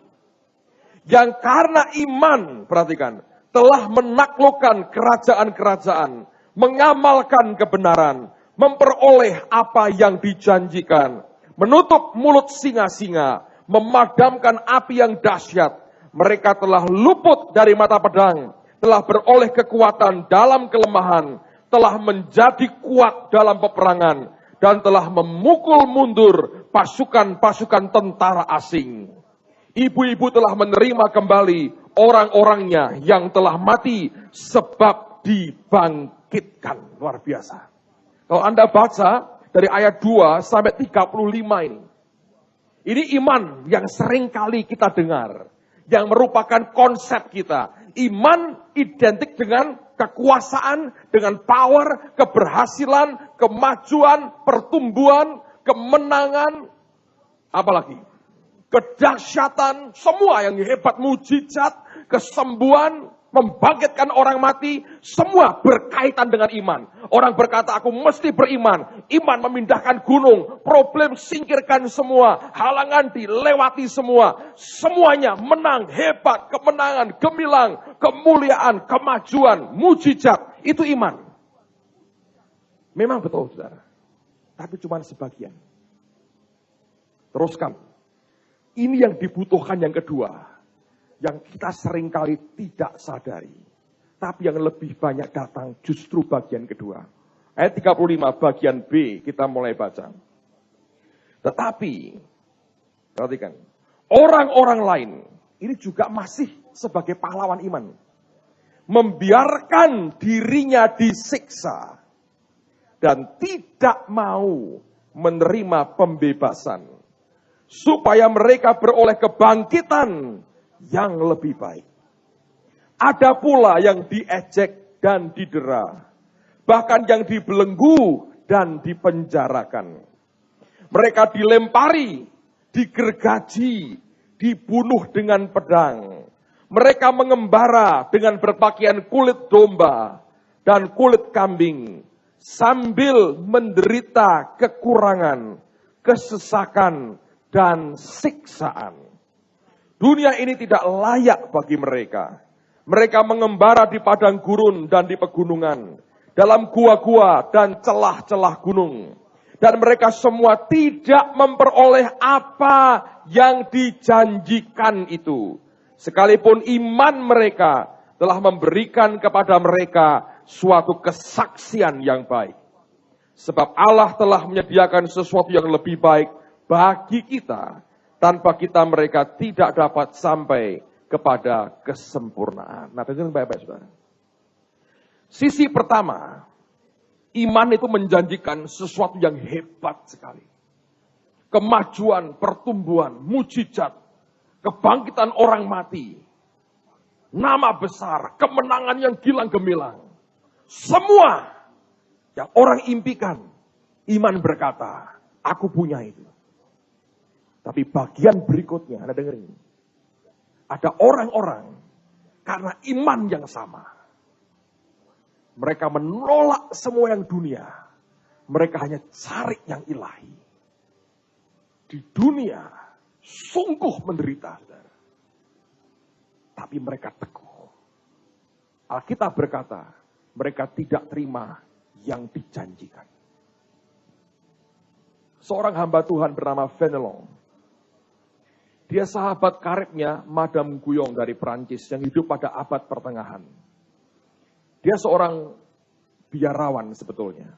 Yang karena iman, perhatikan, telah menaklukkan kerajaan-kerajaan, mengamalkan kebenaran, memperoleh apa yang dijanjikan, menutup mulut singa-singa, memadamkan api yang dahsyat. Mereka telah luput dari mata pedang, telah beroleh kekuatan dalam kelemahan, telah menjadi kuat dalam peperangan, dan telah memukul mundur pasukan-pasukan tentara asing. Ibu-ibu telah menerima kembali orang-orangnya yang telah mati sebab dibangkitkan. Luar biasa. Kalau Anda baca dari ayat 2 sampai 35 ini. Ini iman yang sering kali kita dengar. Yang merupakan konsep kita. Iman identik dengan kekuasaan, dengan power, keberhasilan, kemajuan, pertumbuhan, kemenangan, apalagi kedahsyatan, semua yang hebat, mujizat, kesembuhan, membangkitkan orang mati, semua berkaitan dengan iman. Orang berkata, aku mesti beriman. Iman memindahkan gunung, problem singkirkan semua, halangan dilewati semua. Semuanya menang, hebat, kemenangan, gemilang, kemuliaan, kemajuan, mujizat. Itu iman. Memang betul, saudara. Tapi cuma sebagian. Teruskan. Ini yang dibutuhkan yang kedua. Yang kita seringkali tidak sadari. Tapi yang lebih banyak datang justru bagian kedua. Ayat 35 bagian B kita mulai baca. Tetapi, perhatikan, orang-orang lain ini juga masih sebagai pahlawan iman. Membiarkan dirinya disiksa dan tidak mau menerima pembebasan. Supaya mereka beroleh kebangkitan yang lebih baik. Ada pula yang diejek dan didera. Bahkan yang dibelenggu dan dipenjarakan. Mereka dilempari, digergaji, dibunuh dengan pedang. Mereka mengembara dengan berpakaian kulit domba dan kulit kambing. Sambil menderita kekurangan, kesesakan, dan siksaan. Dunia ini tidak layak bagi mereka. Mereka mengembara di padang gurun dan di pegunungan, dalam gua-gua dan celah-celah gunung. Dan mereka semua tidak memperoleh apa yang dijanjikan itu. Sekalipun iman mereka telah memberikan kepada mereka suatu kesaksian yang baik. Sebab Allah telah menyediakan sesuatu yang lebih baik bagi kita. Tanpa kita mereka tidak dapat sampai kepada kesempurnaan. Nah, dengerin baik-baik saudara. Sisi pertama, iman itu menjanjikan sesuatu yang hebat sekali. Kemajuan, pertumbuhan, mujizat, kebangkitan orang mati, nama besar, kemenangan yang gilang gemilang. Semua yang orang impikan, iman berkata, aku punya itu. Tapi bagian berikutnya, Anda dengerin. Ada orang-orang karena iman yang sama. Mereka menolak semua yang dunia. Mereka hanya cari yang ilahi. Di dunia sungguh menderita, saudara. Tapi mereka teguh. Alkitab berkata, mereka tidak terima yang dijanjikan. Seorang hamba Tuhan bernama Fenelon. Dia sahabat karibnya Madame Guyon dari Perancis yang hidup pada abad pertengahan. Dia seorang biarawan sebetulnya.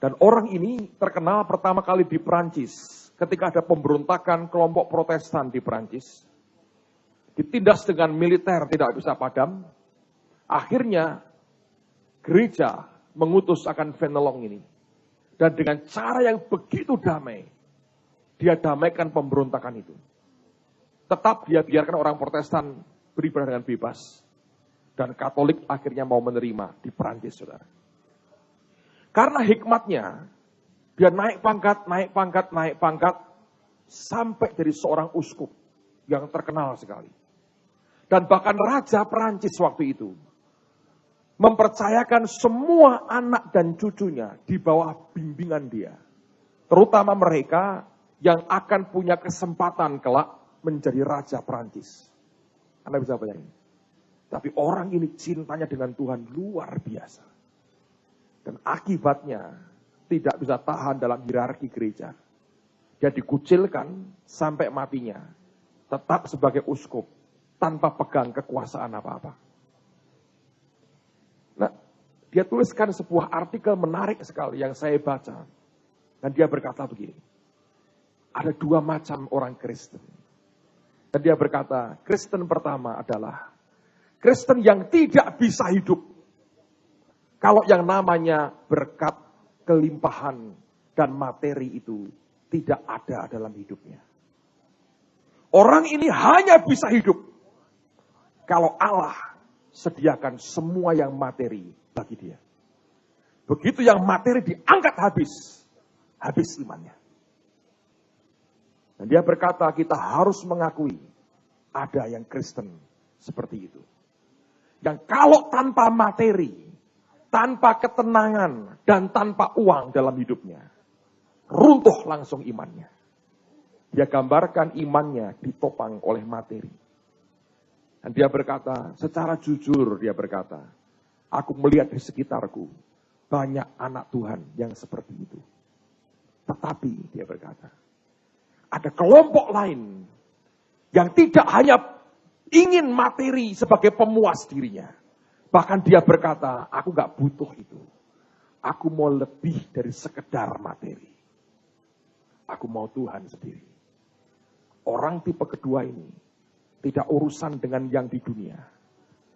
Dan orang ini terkenal pertama kali di Perancis ketika ada pemberontakan kelompok Protestan di Perancis. Ditindas dengan militer tidak bisa padam. Akhirnya gereja mengutus akan Fenelon ini. Dan dengan cara yang begitu damai, dia damaikan pemberontakan itu. Tetap dia biarkan orang Protestan beribadah dengan bebas. Dan Katolik akhirnya mau menerima di Perancis, saudara. Karena hikmatnya, dia naik pangkat, sampai jadi seorang uskup yang terkenal sekali. Dan bahkan Raja Perancis waktu itu mempercayakan semua anak dan cucunya di bawah bimbingan dia. Terutama mereka yang akan punya kesempatan kelak menjadi Raja Perancis. Anda bisa bayangin. Tapi orang ini cintanya dengan Tuhan luar biasa. Dan akibatnya tidak bisa tahan dalam hierarki gereja. Dia dikucilkan sampai matinya. Tetap sebagai uskup. Tanpa pegang kekuasaan apa-apa. Nah, dia tuliskan sebuah artikel menarik sekali yang saya baca. Dan dia berkata begini. Ada dua macam orang Kristen. Dan dia berkata, Kristen pertama adalah Kristen yang tidak bisa hidup kalau yang namanya berkat, kelimpahan, dan materi itu tidak ada dalam hidupnya. Orang ini hanya bisa hidup kalau Allah sediakan semua yang materi bagi dia. Begitu yang materi diangkat habis imannya. Dan dia berkata kita harus mengakui ada yang Kristen seperti itu. Yang kalau tanpa materi, tanpa ketenangan, dan tanpa uang dalam hidupnya, runtuh langsung imannya. Dia gambarkan imannya ditopang oleh materi. Dan dia berkata, secara jujur dia berkata, aku melihat di sekitarku banyak anak Tuhan yang seperti itu. Tetapi dia berkata, ada kelompok lain yang tidak hanya ingin materi sebagai pemuas dirinya. Bahkan dia berkata, aku gak butuh itu. Aku mau lebih dari sekedar materi. Aku mau Tuhan sendiri. Orang tipe kedua ini tidak urusan dengan yang di dunia.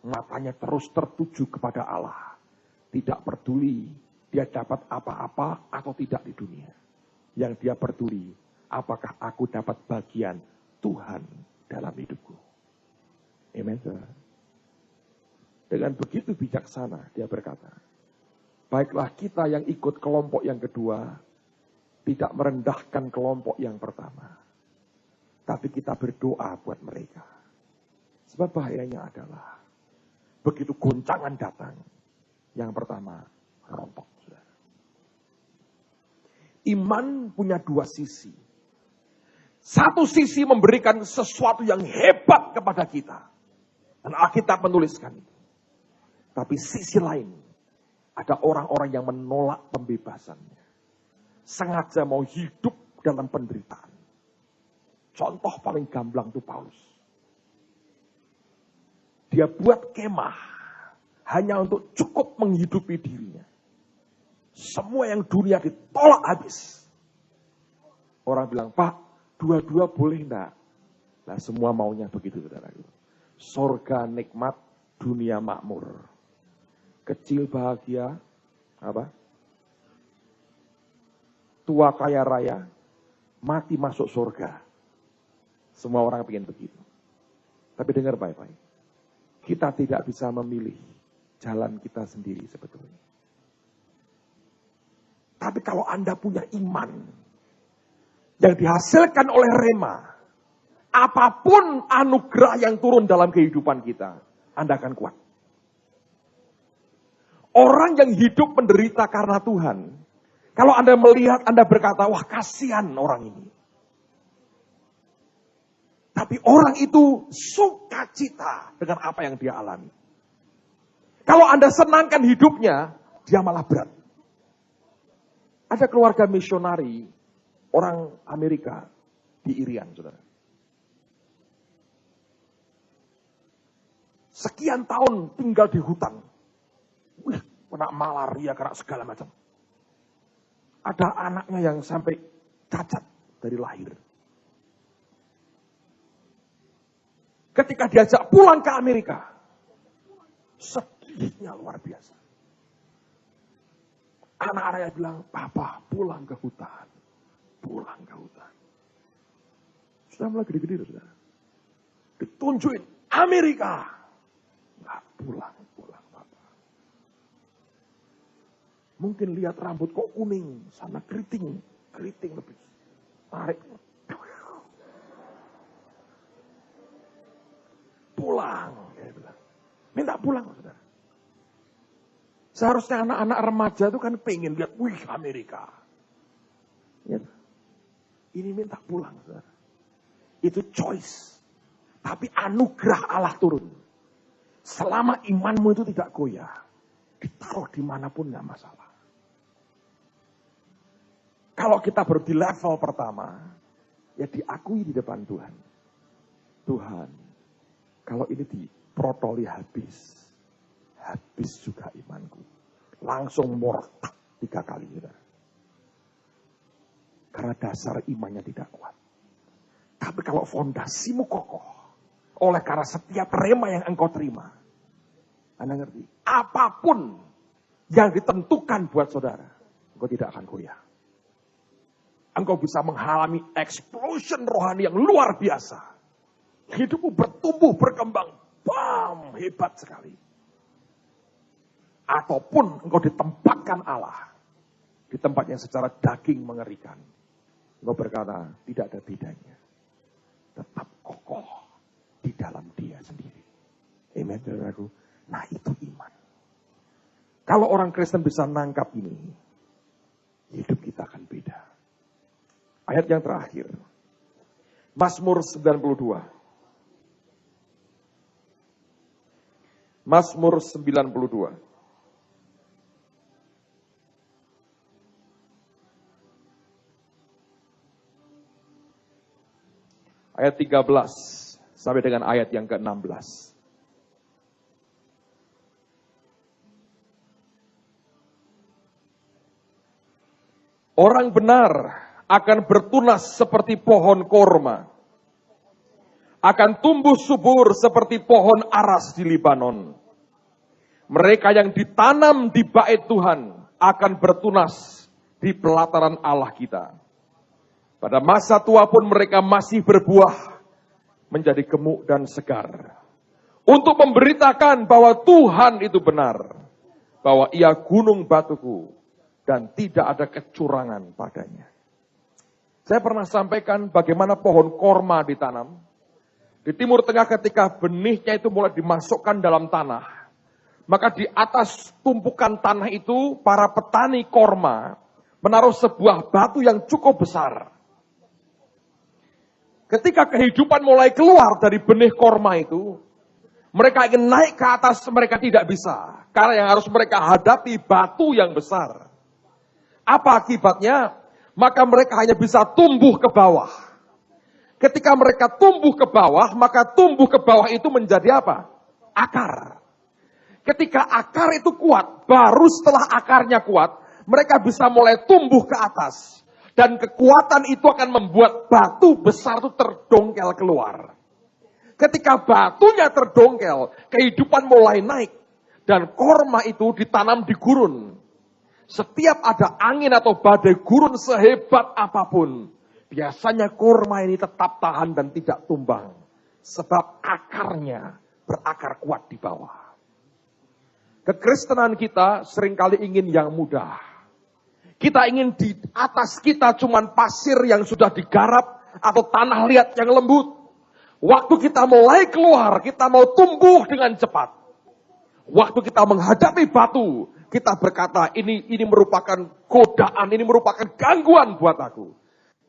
Matanya terus tertuju kepada Allah. Tidak peduli dia dapat apa-apa atau tidak di dunia. Yang dia peduli, apakah aku dapat bagian Tuhan dalam hidupku. Amen. Dengan begitu bijaksana dia berkata, baiklah kita yang ikut kelompok yang kedua, tidak merendahkan kelompok yang pertama. Tapi kita berdoa buat mereka. Sebab bahayanya adalah, begitu goncangan datang, yang pertama, rontok. Iman punya dua sisi. Satu sisi memberikan sesuatu yang hebat kepada kita. Dan Alkitab menuliskan itu. Tapi sisi lain, ada orang-orang yang menolak pembebasannya. Sengaja mau hidup dalam penderitaan. Contoh paling gamblang itu Paulus. Dia buat kemah hanya untuk cukup menghidupi dirinya. Semua yang dunia ditolak habis. Orang bilang, Pak, dua-dua boleh enggak? Nah, semua maunya begitu, saudaraku. Sorga nikmat, dunia makmur. Kecil bahagia, apa? Tua kaya raya, mati masuk surga. Semua orang ingin begitu. Tapi dengar baik-baik. Kita tidak bisa memilih jalan kita sendiri sebetulnya. Tapi kalau Anda punya iman yang dihasilkan oleh rema, apapun anugerah yang turun dalam kehidupan kita, Anda akan kuat. Orang yang hidup menderita karena Tuhan, kalau Anda melihat, Anda berkata, wah kasihan orang ini. Tapi orang itu sukacita dengan apa yang dia alami. Kalau Anda senangkan hidupnya, dia malah berat. Ada keluarga misionari, orang Amerika di Irian, saudara. Sekian tahun tinggal di hutan. Wih, kena malaria, kena segala macam. Ada anaknya yang sampai cacat dari lahir. Ketika diajak pulang ke Amerika, sedihnya luar biasa. Anak-anaknya bilang, Papa pulang ke hutan. Pulang ke hutan. Sudah mulai gede-gede, sudah. Ditunjukin Amerika. Nggak pulang, Papa. Mungkin lihat rambut kok kuning, sana keriting lebih. Tarik. Pulang, dia bilang. Minta pulang, saudara. Seharusnya anak-anak remaja itu kan pengen lihat, wih Amerika. Ya. Ini minta pulang, saudara. Itu choice. Tapi anugerah Allah turun. Selama imanmu itu tidak goyah, ditaruh dimanapun gak masalah. Kalau kita baru di level pertama, ya diakui di depan Tuhan. Tuhan, kalau ini diprotoli habis juga imanku. Langsung murtad 3 kali. Saudara. Karena dasar imannya tidak kuat. Tapi kalau fondasimu kokoh, oleh karena setiap rema yang engkau terima, Anda ngerti, apapun yang ditentukan buat saudara, engkau tidak akan goyah. Engkau bisa mengalami explosion rohani yang luar biasa. Hidupmu bertumbuh, berkembang, bam, hebat sekali. Ataupun engkau ditempatkan Allah di tempat yang secara daging mengerikan. Engkau berkata, tidak ada bedanya. Tetap kokoh di dalam Dia sendiri. Amen, saudaraku. Nah, itu iman. Kalau orang Kristen bisa nangkap ini, hidup kita akan beda. Ayat yang terakhir. Mazmur 92. Mazmur 92. Ayat 13 sampai dengan ayat yang ke-16. Orang benar akan bertunas seperti pohon korma, akan tumbuh subur seperti pohon aras di Libanon. Mereka yang ditanam di bait Tuhan akan bertunas di pelataran Allah kita. Pada masa tua pun mereka masih berbuah, menjadi gemuk dan segar. Untuk memberitakan bahwa Tuhan itu benar, bahwa Ia gunung batuku, dan tidak ada kecurangan padanya. Saya pernah sampaikan bagaimana pohon korma ditanam. Di Timur Tengah ketika benihnya itu mulai dimasukkan dalam tanah, maka di atas tumpukan tanah itu para petani korma menaruh sebuah batu yang cukup besar. Ketika kehidupan mulai keluar dari benih korma itu, mereka ingin naik ke atas, mereka tidak bisa. Karena yang harus mereka hadapi batu yang besar. Apa akibatnya? Maka mereka hanya bisa tumbuh ke bawah. Ketika mereka tumbuh ke bawah, maka tumbuh ke bawah itu menjadi apa? Akar. Ketika akar itu kuat, baru setelah akarnya kuat, mereka bisa mulai tumbuh ke atas. Dan kekuatan itu akan membuat batu besar itu terdongkel keluar. Ketika batunya terdongkel, kehidupan mulai naik. Dan korma itu ditanam di gurun. Setiap ada angin atau badai gurun sehebat apapun, biasanya korma ini tetap tahan dan tidak tumbang. Sebab akarnya berakar kuat di bawah. Kekristenan kita seringkali ingin yang mudah. Kita ingin di atas kita cuman pasir yang sudah digarap atau tanah liat yang lembut. Waktu kita mulai keluar, kita mau tumbuh dengan cepat. Waktu kita menghadapi batu, kita berkata ini merupakan godaan, ini merupakan gangguan buat aku.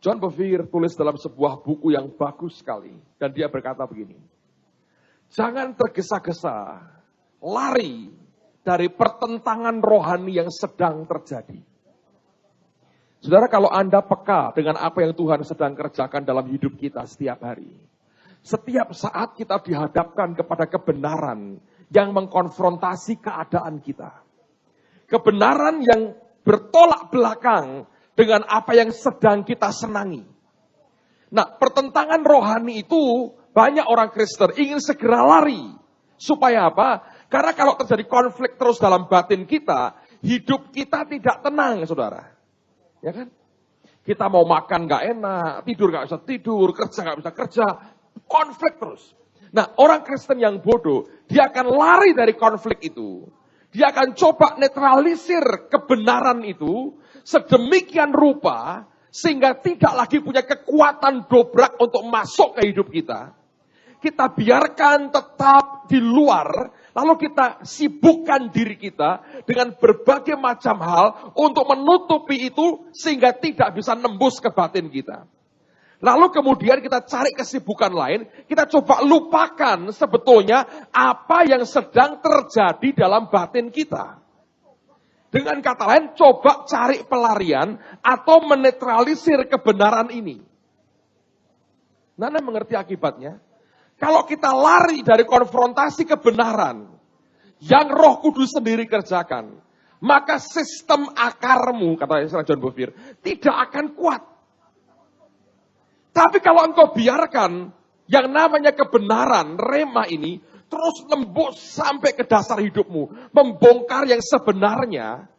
John Bevere tulis dalam sebuah buku yang bagus sekali. Dan dia berkata begini. Jangan tergesa-gesa lari dari pertentangan rohani yang sedang terjadi. Saudara, kalau Anda peka dengan apa yang Tuhan sedang kerjakan dalam hidup kita setiap hari. Setiap saat kita dihadapkan kepada kebenaran yang mengkonfrontasi keadaan kita. Kebenaran yang bertolak belakang dengan apa yang sedang kita senangi. Nah, pertentangan rohani itu banyak orang Kristen ingin segera lari. Supaya apa? Karena kalau terjadi konflik terus dalam batin kita, hidup kita tidak tenang, saudara. Ya kan? Kita mau makan gak enak, tidur gak bisa tidur, kerja gak bisa kerja, konflik terus. Nah, orang Kristen yang bodoh, dia akan lari dari konflik itu. Dia akan coba netralisir kebenaran itu sedemikian rupa, sehingga tidak lagi punya kekuatan dobrak untuk masuk ke hidup kita. Kita biarkan tetap di luar, lalu kita sibukkan diri kita dengan berbagai macam hal untuk menutupi itu sehingga tidak bisa nembus ke batin kita. Lalu kemudian kita cari kesibukan lain, kita coba lupakan sebetulnya apa yang sedang terjadi dalam batin kita. Dengan kata lain, coba cari pelarian atau menetralisir kebenaran ini. Nana mengerti akibatnya? Kalau kita lari dari konfrontasi kebenaran yang Roh Kudus sendiri kerjakan, maka sistem akarmu, kata John Bevere, tidak akan kuat. Tapi kalau engkau biarkan yang namanya kebenaran, rema ini, terus nembus sampai ke dasar hidupmu, membongkar yang sebenarnya,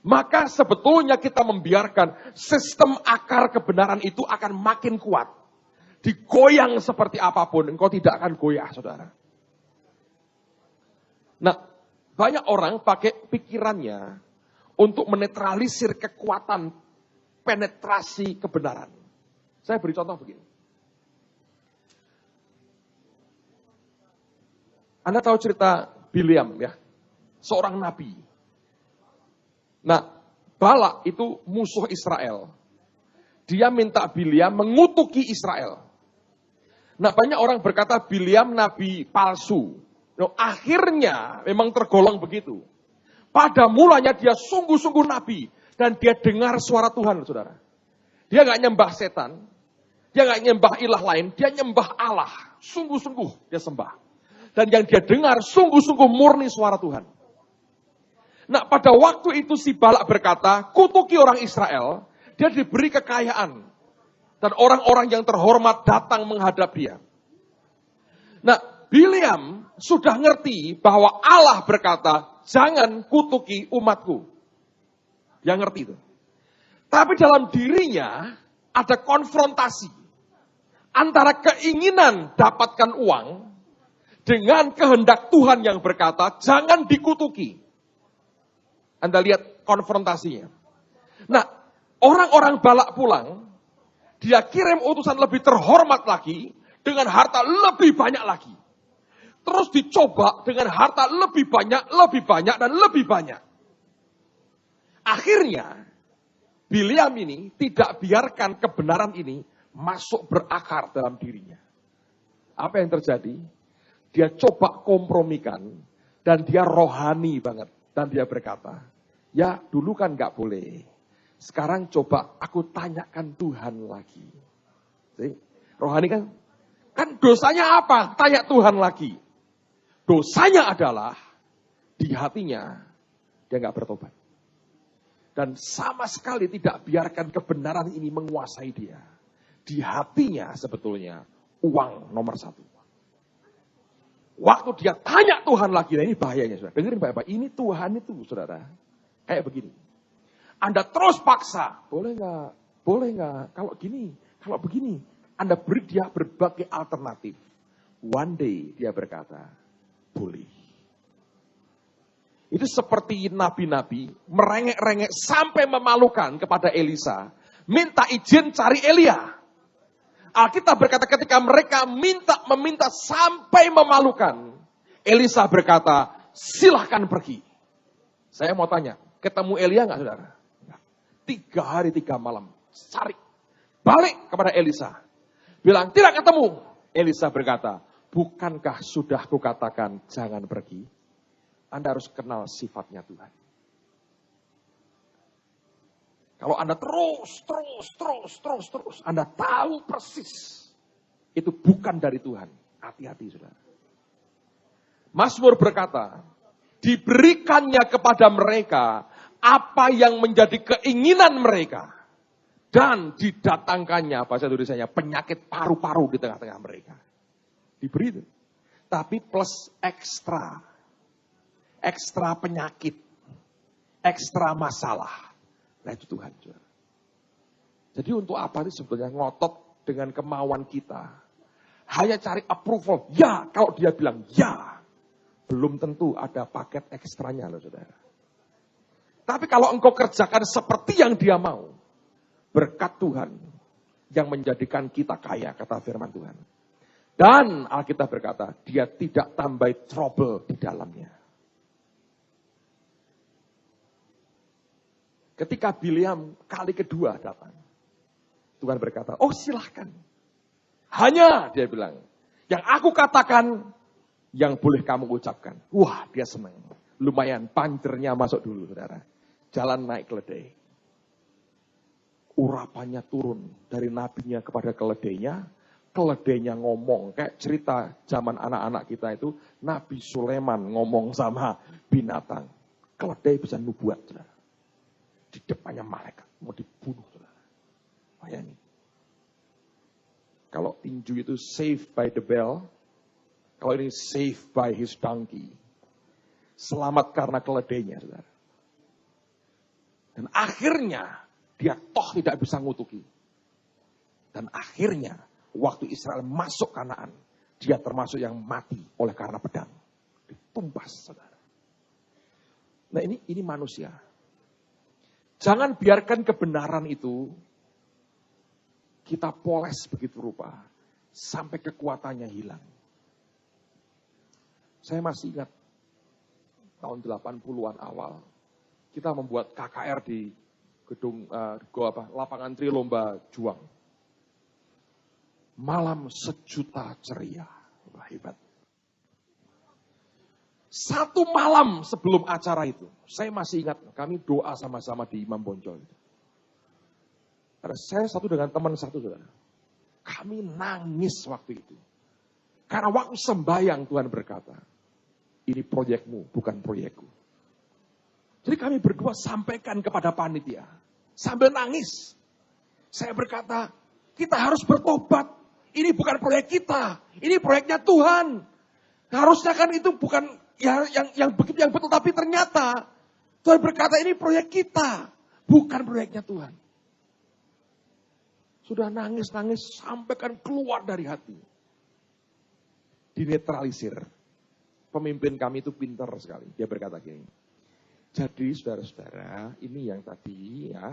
maka sebetulnya kita membiarkan sistem akar kebenaran itu akan makin kuat. Digoyang seperti apapun, engkau tidak akan goyah, saudara. Nah, banyak orang pakai pikirannya untuk menetralisir kekuatan penetrasi kebenaran. Saya beri contoh begini. Anda tahu cerita Bileam ya? Seorang nabi. Nah, Balak itu musuh Israel. Dia minta Bileam mengutuki Israel. Nah, banyak orang berkata Bileam nabi palsu. Nah, akhirnya memang tergolong begitu. Pada mulanya dia sungguh-sungguh nabi. Dan dia dengar suara Tuhan, saudara. Dia gak nyembah setan. Dia gak nyembah ilah lain. Dia nyembah Allah. Sungguh-sungguh dia sembah. Dan yang dia dengar sungguh-sungguh murni suara Tuhan. Nah, pada waktu itu si Balak berkata, kutuki orang Israel. Dia diberi kekayaan. Dan orang-orang yang terhormat datang menghadap dia. Nah, Bileam sudah ngerti bahwa Allah berkata, jangan kutuki umatku. Dia ngerti itu. Tapi dalam dirinya ada konfrontasi antara keinginan dapatkan uang dengan kehendak Tuhan yang berkata, jangan dikutuki. Anda lihat konfrontasinya. Nah, orang-orang Balak pulang, dia kirim utusan lebih terhormat lagi, dengan harta lebih banyak lagi. Terus dicoba dengan harta lebih banyak, dan lebih banyak. Akhirnya, Bileam ini tidak biarkan kebenaran ini masuk berakar dalam dirinya. Apa yang terjadi? Dia coba kompromikan, dan dia rohani banget. Dan dia berkata, ya dulu kan gak boleh. Sekarang coba aku tanyakan Tuhan lagi. See? Rohani kan? Kan dosanya apa? Tanya Tuhan lagi. Dosanya adalah, di hatinya, dia gak bertobat. Dan sama sekali tidak biarkan kebenaran ini menguasai dia. Di hatinya sebetulnya uang nomor satu. Waktu dia tanya Tuhan lagi, nah ini bahayanya saudara. Dengerin Bapak, ini Tuhan itu saudara. Kayak begini. Anda terus paksa, boleh nggak? Boleh nggak? Kalau begini. Anda beri dia berbagai alternatif. One day dia berkata, boleh. Itu seperti nabi-nabi merengek-rengek sampai memalukan kepada Elisa. Minta izin cari Elia. Alkitab berkata ketika mereka meminta sampai memalukan. Elisa berkata, silahkan pergi. Saya mau tanya, ketemu Elia nggak saudara? 3 hari 3 malam, cari. Balik kepada Elisa. Bilang, tidak ketemu. Elisa berkata, bukankah sudah kukatakan jangan pergi? Anda harus kenal sifatnya Tuhan. Kalau Anda terus, Anda tahu persis. Itu bukan dari Tuhan. Hati-hati saudara. Mazmur berkata, diberikannya kepada mereka apa yang menjadi keinginan mereka. Dan didatangkannya, bahasa tulisannya, penyakit paru-paru di tengah-tengah mereka. Diberi itu. Tapi plus ekstra. Ekstra penyakit, ekstra masalah. Nah itu Tuhan. Jadi untuk apa sih sebetulnya ngotot dengan kemauan kita? Hanya cari approval. Ya, kalau dia bilang ya. Belum tentu ada paket ekstranya loh saudara. Tapi kalau engkau kerjakan seperti yang dia mau. Berkat Tuhan yang menjadikan kita kaya, kata firman Tuhan. Dan Alkitab berkata, dia tidak tambah trouble di dalamnya. Ketika Bileam kali kedua datang, Tuhan berkata, oh silahkan. Hanya, dia bilang, yang aku katakan, yang boleh kamu ucapkan. Wah, dia senang. Lumayan, pancernya masuk dulu, saudara. Jalan naik keledai. Urapannya turun dari nabinya kepada keledainya. Keledainya ngomong, kayak cerita zaman anak-anak kita itu, Nabi Sulaiman ngomong sama binatang. Keledai bisa nubuat, saudara. Di depannya malaikat, mau dibunuh. Bayangin. Kalau tinju itu saved by the bell, kalau ini saved by his donkey. Selamat karena keledainya. Saudara. Dan akhirnya, dia toh tidak bisa ngutuki. Dan akhirnya, waktu Israel masuk Kanaan, dia termasuk yang mati oleh karena pedang. Ditumpas, saudara. Nah ini manusia. Jangan biarkan kebenaran itu kita poles begitu rupa sampai kekuatannya hilang. Saya masih ingat tahun 80-an awal kita membuat KKR di gedung lapangan Trilomba Juang. Malam sejuta ceria. Wah, hebat. 1 malam sebelum acara itu, saya masih ingat, kami doa sama-sama di Imam Bonjol. Karena saya satu dengan teman satu, saudara. Kami nangis waktu itu. Karena waktu sembahyang Tuhan berkata, ini proyekmu, bukan proyekku. Jadi kami berdua sampaikan kepada panitia, sambil nangis. Saya berkata, kita harus bertobat. Ini bukan proyek kita, ini proyeknya Tuhan. Harusnya kan itu bukan yang betul, tapi ternyata Tuhan berkata ini proyek kita, bukan proyeknya Tuhan. Sudah nangis-nangis sampai kan keluar dari hati. Dinetralisir. Pemimpin kami itu pintar sekali. Dia berkata gini. Jadi saudara-saudara, ini yang tadi ya.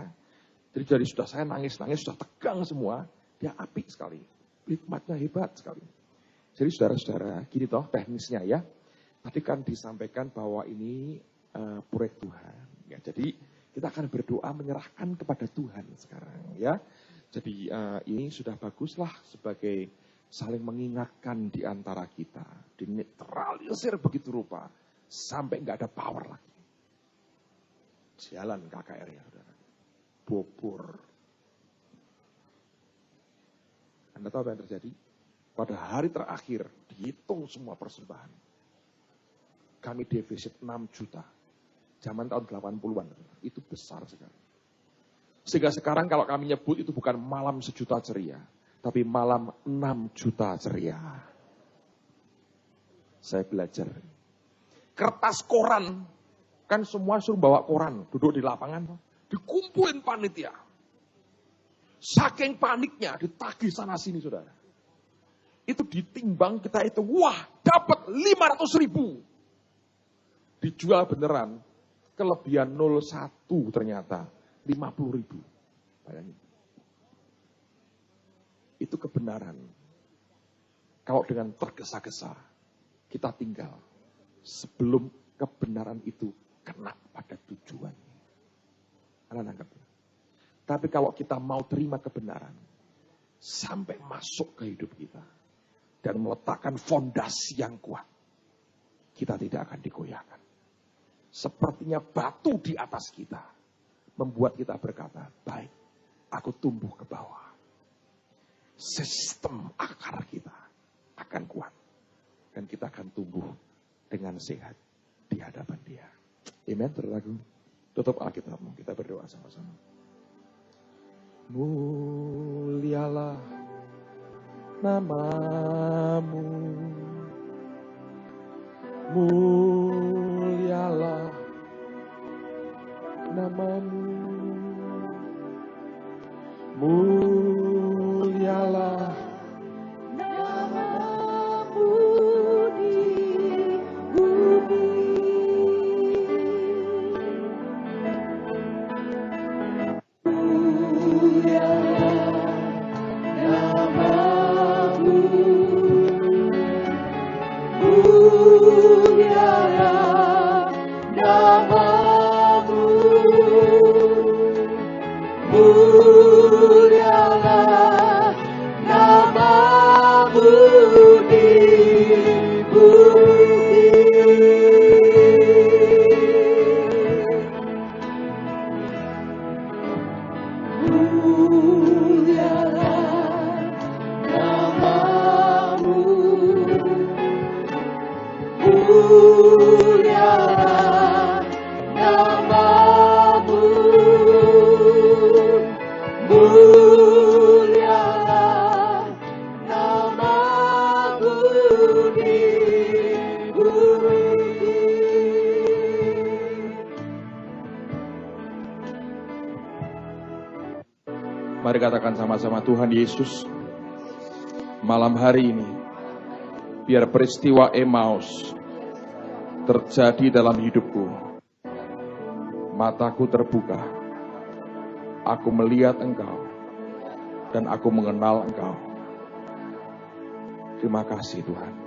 Jadi dari sudah saya nangis-nangis, sudah tegang semua. Dia apik sekali. Hikmatnya hebat sekali. Jadi saudara-saudara, gini toh teknisnya ya. Tadi kan disampaikan bahwa ini proyek Tuhan. Ya, jadi kita akan berdoa menyerahkan kepada Tuhan sekarang ya. Jadi ini sudah baguslah sebagai saling mengingatkan di antara kita. Dinetralisir begitu rupa. Sampai nggak ada power lagi. Jalan KKR ya saudara. Bobor. Anda tahu apa yang terjadi? Pada hari terakhir dihitung semua persembahan. Kami defisit 6 juta. Zaman tahun 80-an. Itu besar sekali. Sehingga sekarang kalau kami nyebut itu bukan malam 1 juta ceria. Tapi malam 6 juta ceria. Saya belajar. Kertas koran. Kan semua suruh bawa koran. Duduk di lapangan. Dikumpulin panitia. Saking paniknya ditagih sana sini saudara. Itu ditimbang kita itu. Wah dapat 500.000. Dijual beneran. Kelebihan 01 ternyata. 50.000. Bayangin. Itu kebenaran. Kalau dengan tergesa-gesa, kita tinggal. Sebelum kebenaran itu kena pada tujuannya. Anda nangkep. Tapi kalau kita mau terima kebenaran, sampai masuk ke hidup kita, dan meletakkan fondasi yang kuat, kita tidak akan digoyahkan. Sepertinya batu di atas kita, membuat kita berkata, baik, aku tumbuh ke bawah. Sistem akar kita akan kuat. Dan kita akan tumbuh dengan sehat di hadapan Dia. Amen, saudaraku. Tutup Alkitabmu, kita berdoa sama-sama. Mulialah nama-Mu. Mulialah nama-Mu. Mulialah nama-Mu di bumi. Mulialah nama-Mu. Mulialah nama-Mu. Mulialah nama-Mu di bumi. Mulialah nama-Mu. Mulialah nama-Mu. Mulialah nama-Mu di bumi. Mari katakan sama-sama, Tuhan Yesus, malam hari ini, biar peristiwa Emmaus terjadi dalam hidupku. Mataku terbuka, aku melihat Engkau, dan aku mengenal Engkau. Terima kasih Tuhan.